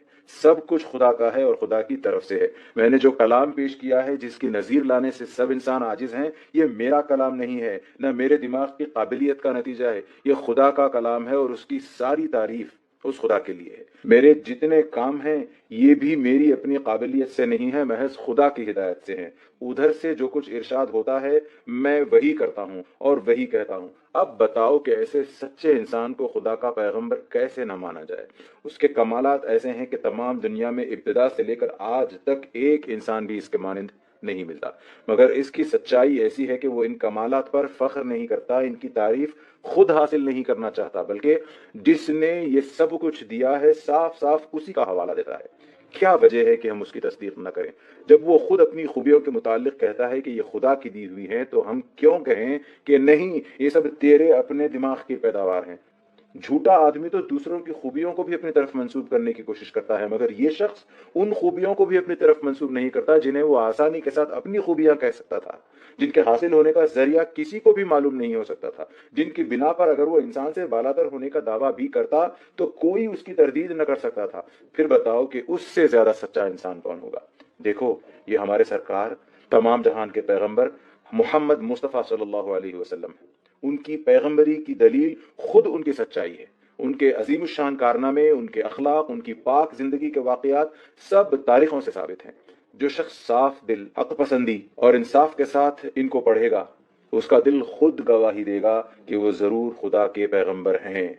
سب کچھ خدا کا ہے اور خدا کی طرف سے ہے۔ میں نے جو کلام پیش کیا ہے جس کی نظیر لانے سے سب انسان عاجز ہیں، یہ میرا کلام نہیں ہے، نہ میرے دماغ کی قابلیت کا نتیجہ ہے، یہ خدا کا کلام ہے اور اس کی ساری تعریف اس خدا کے لیے ہے۔ میرے جتنے کام ہیں یہ بھی میری اپنی قابلیت سے نہیں ہے، محض خدا کی ہدایت سے ہیں۔ ادھر سے جو کچھ ارشاد ہوتا ہے میں وہی کرتا ہوں اور وہی کہتا ہوں۔ اب بتاؤ کہ ایسے سچے انسان کو خدا کا پیغمبر کیسے نہ مانا جائے؟ اس کے کمالات ایسے ہیں کہ تمام دنیا میں ابتدا سے لے کر آج تک ایک انسان بھی اس کے مانند نہیں ملتا، مگر اس کی سچائی ایسی ہے کہ وہ ان کمالات پر فخر نہیں کرتا، ان کی تعریف خود حاصل نہیں کرنا چاہتا، بلکہ جس نے یہ سب کچھ دیا ہے صاف صاف اسی کا حوالہ دیتا ہے۔ کیا وجہ ہے کہ ہم اس کی تصدیق نہ کریں؟ جب وہ خود اپنی خوبیوں کے متعلق کہتا ہے کہ یہ خدا کی دی ہوئی ہیں، تو ہم کیوں کہیں کہ نہیں یہ سب تیرے اپنے دماغ کی پیداوار ہیں؟ جھوٹا آدمی تو دوسروں کی خوبیوں کو بھی اپنی طرف منسوب کرنے کی کوشش کرتا ہے، مگر یہ شخص ان خوبیوں کو بھی اپنی طرف منسوب نہیں کرتا جنہیں وہ آسانی کے ساتھ اپنی خوبیاں کہہ سکتا تھا، جن کے حاصل ہونے کا ذریعہ کسی کو بھی معلوم نہیں ہو سکتا تھا، جن کی بنا پر اگر وہ انسان سے بالاتر ہونے کا دعویٰ بھی کرتا تو کوئی اس کی تردید نہ کر سکتا تھا۔ پھر بتاؤ کہ اس سے زیادہ سچا انسان کون ہوگا؟ دیکھو، یہ ہمارے سرکار، تمام جہان کے پیغمبر محمد مصطفیٰ صلی اللہ علیہ وسلم ہیں۔ ان کی پیغمبری کی دلیل خود ان کی سچائی ہے، ان کے عظیم الشان کارنامے، ان کے اخلاق، ان کی پاک زندگی کے واقعات سب تاریخوں سے ثابت ہیں۔ جو شخص صاف دل، حق پسندی اور انصاف کے ساتھ ان کو پڑھے گا، اس کا دل خود گواہی دے گا کہ وہ ضرور خدا کے پیغمبر ہیں۔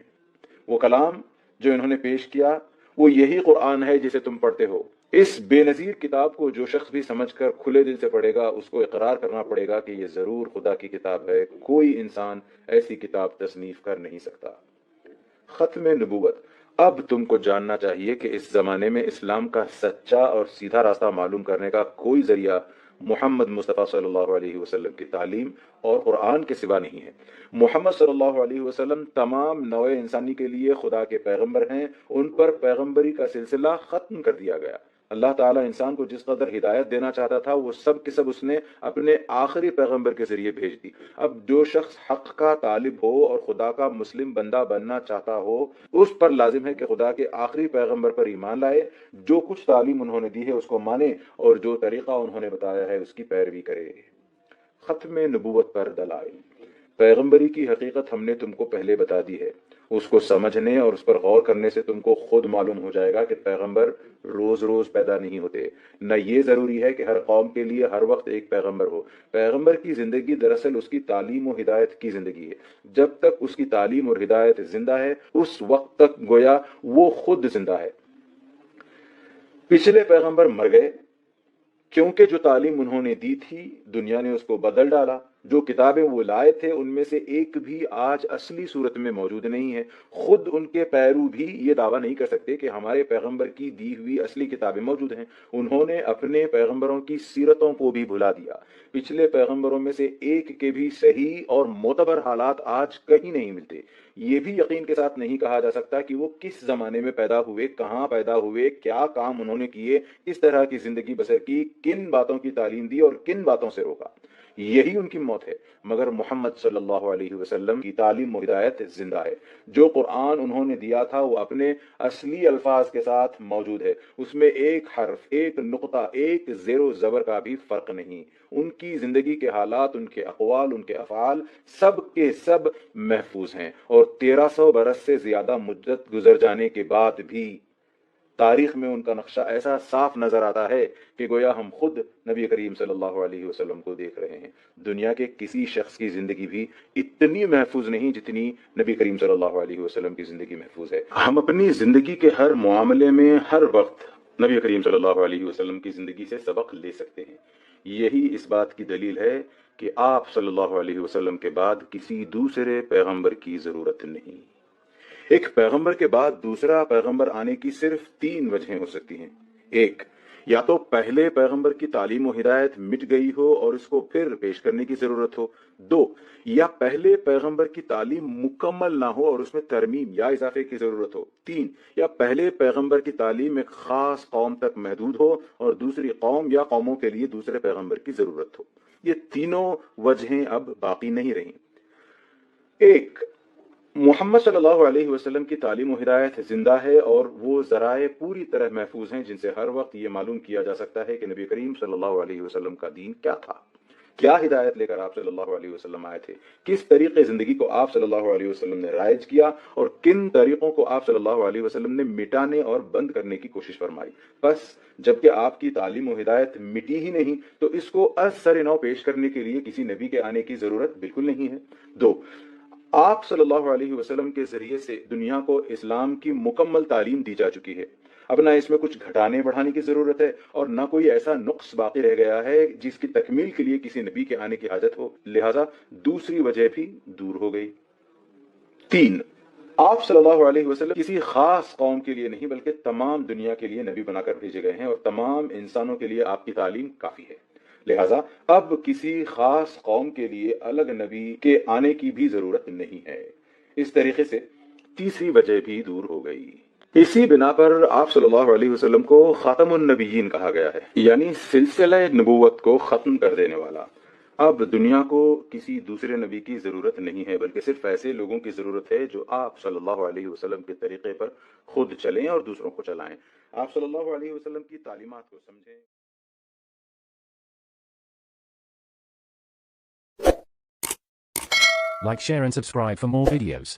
وہ کلام جو انہوں نے پیش کیا وہ یہی قرآن ہے جسے تم پڑھتے ہو۔ اس بے نظیر کتاب کو جو شخص بھی سمجھ کر کھلے دل سے پڑھے گا اس کو اقرار کرنا پڑے گا کہ یہ ضرور خدا کی کتاب ہے، کوئی انسان ایسی کتاب تصنیف کر نہیں سکتا۔ ختم نبوت۔ اب تم کو جاننا چاہیے کہ اس زمانے میں اسلام کا سچا اور سیدھا راستہ معلوم کرنے کا کوئی ذریعہ محمد مصطفیٰ صلی اللہ علیہ وسلم کی تعلیم اور قرآن کے سوا نہیں ہے۔ محمد صلی اللہ علیہ وسلم تمام نوع انسانی کے لیے خدا کے پیغمبر ہیں، ان پر پیغمبری کا سلسلہ ختم کر دیا گیا۔ اللہ تعالیٰ انسان کو جس قدر ہدایت دینا چاہتا تھا وہ سب کے سب اس نے اپنے آخری پیغمبر کے ذریعے بھیج دی۔ اب جو شخص حق کا طالب ہو اور خدا کا مسلم بندہ بننا چاہتا ہو اس پر لازم ہے کہ خدا کے آخری پیغمبر پر ایمان لائے، جو کچھ تعلیم انہوں نے دی ہے اس کو مانے اور جو طریقہ انہوں نے بتایا ہے اس کی پیروی کرے۔ ختم نبوت پر دلائل۔ پیغمبری کی حقیقت ہم نے تم کو پہلے بتا دی ہے، اس کو سمجھنے اور اس پر غور کرنے سے تم کو خود معلوم ہو جائے گا کہ پیغمبر روز روز پیدا نہیں ہوتے، نہ یہ ضروری ہے کہ ہر قوم کے لیے ہر وقت ایک پیغمبر ہو۔ پیغمبر کی زندگی دراصل اس کی تعلیم و ہدایت کی زندگی ہے۔ جب تک اس کی تعلیم اور ہدایت زندہ ہے اس وقت تک گویا وہ خود زندہ ہے۔ پچھلے پیغمبر مر گئے کیونکہ جو تعلیم انہوں نے دی تھی دنیا نے اس کو بدل ڈالا۔ جو کتابیں وہ لائے تھے ان میں سے ایک بھی آج اصلی صورت میں موجود نہیں ہے۔ خود ان کے پیرو بھی یہ دعویٰ نہیں کر سکتے کہ ہمارے پیغمبر کی دی ہوئی اصلی کتابیں موجود ہیں۔ انہوں نے اپنے پیغمبروں کی سیرتوں کو بھی بھلا دیا۔ پچھلے پیغمبروں میں سے ایک کے بھی صحیح اور معتبر حالات آج کہیں نہیں ملتے۔ یہ بھی یقین کے ساتھ نہیں کہا جا سکتا کہ وہ کس زمانے میں پیدا ہوئے، کہاں پیدا ہوئے، کیا کام انہوں نے کیے، کس طرح کی زندگی بسر کی، کن باتوں کی تعلیم دی اور کن باتوں سے روکا۔ یہی ان کی موت ہے، مگر محمد صلی اللہ علیہ وسلم کی تعلیم و ہدایت زندہ ہے۔ جو قرآن انہوں نے دیا تھا وہ اپنے اصلی الفاظ کے ساتھ موجود ہے، اس میں ایک حرف، ایک نقطہ، ایک زیر و زبر کا بھی فرق نہیں۔ ان کی زندگی کے حالات، ان کے اقوال، ان کے افعال سب کے سب محفوظ ہیں، اور 1300 برس سے زیادہ مدت گزر جانے کے بعد بھی تاریخ میں ان کا نقشہ ایسا صاف نظر آتا ہے کہ گویا ہم خود نبی کریم صلی اللہ علیہ وسلم کو دیکھ رہے ہیں۔ دنیا کے کسی شخص کی زندگی بھی اتنی محفوظ نہیں جتنی نبی کریم صلی اللہ علیہ وسلم کی زندگی محفوظ ہے۔ ہم اپنی زندگی کے ہر معاملے میں ہر وقت نبی کریم صلی اللہ علیہ وسلم کی زندگی سے سبق لے سکتے ہیں۔ یہی اس بات کی دلیل ہے کہ آپ صلی اللہ علیہ وسلم کے بعد کسی دوسرے پیغمبر کی ضرورت نہیں۔ ایک پیغمبر کے بعد دوسرا پیغمبر آنے کی صرف 3 وجہیں ہو سکتی ہیں۔ ایک، یا تو پہلے پیغمبر کی تعلیم و ہدایت مٹ گئی ہو اور اس کو پھر پیش کرنے کی ضرورت ہو۔ 2، یا پہلے پیغمبر کی تعلیم مکمل نہ ہو اور اس میں ترمیم یا اضافے کی ضرورت ہو۔ 3، یا پہلے پیغمبر کی تعلیم ایک خاص قوم تک محدود ہو اور دوسری قوم یا قوموں کے لیے دوسرے پیغمبر کی ضرورت ہو۔ یہ تینوں وجہیں اب باقی نہیں رہیں۔ ایک، محمد صلی اللہ علیہ وسلم کی تعلیم و ہدایت زندہ ہے اور وہ ذرائع پوری طرح محفوظ ہیں جن سے ہر وقت یہ معلوم کیا جا سکتا ہے کہ نبی کریم صلی اللہ علیہ وسلم کا دین کیا تھا، کیا ہدایت لے کر آپ صلی اللہ علیہ وسلم آئے تھے، کس طریقے زندگی کو آپ صلی اللہ علیہ وسلم نے رائج کیا اور کن طریقوں کو آپ صلی اللہ علیہ وسلم نے مٹانے اور بند کرنے کی کوشش فرمائی۔ بس جبکہ آپ کی تعلیم و ہدایت مٹی ہی نہیں تو اس کو از سر نو پیش کرنے کے لیے کسی نبی کے آنے کی ضرورت بالکل نہیں ہے۔ 2، آپ صلی اللہ علیہ وسلم کے ذریعے سے دنیا کو اسلام کی مکمل تعلیم دی جا چکی ہے، اب نہ اس میں کچھ گھٹانے بڑھانے کی ضرورت ہے اور نہ کوئی ایسا نقص باقی رہ گیا ہے جس کی تکمیل کے لیے کسی نبی کے آنے کی حاجت ہو، لہذا دوسری وجہ بھی دور ہو گئی۔ 3، آپ صلی اللہ علیہ وسلم کسی خاص قوم کے لیے نہیں بلکہ تمام دنیا کے لیے نبی بنا کر بھیجے گئے ہیں اور تمام انسانوں کے لیے آپ کی تعلیم کافی ہے، لہذا اب کسی خاص قوم کے لیے الگ نبی کے آنے کی بھی ضرورت نہیں ہے۔ اس طریقے سے تیسری وجہ بھی دور ہو گئی۔ اسی بنا پر آپ صلی اللہ علیہ وسلم کو خاتم النبیین کہا گیا ہے، یعنی سلسلہ نبوت کو ختم کر دینے والا۔ اب دنیا کو کسی دوسرے نبی کی ضرورت نہیں ہے بلکہ صرف ایسے لوگوں کی ضرورت ہے جو آپ صلی اللہ علیہ وسلم کے طریقے پر خود چلیں اور دوسروں کو چلائیں، آپ صلی اللہ علیہ وسلم کی تعلیمات کو سمجھیں۔ Like, share and subscribe for more videos.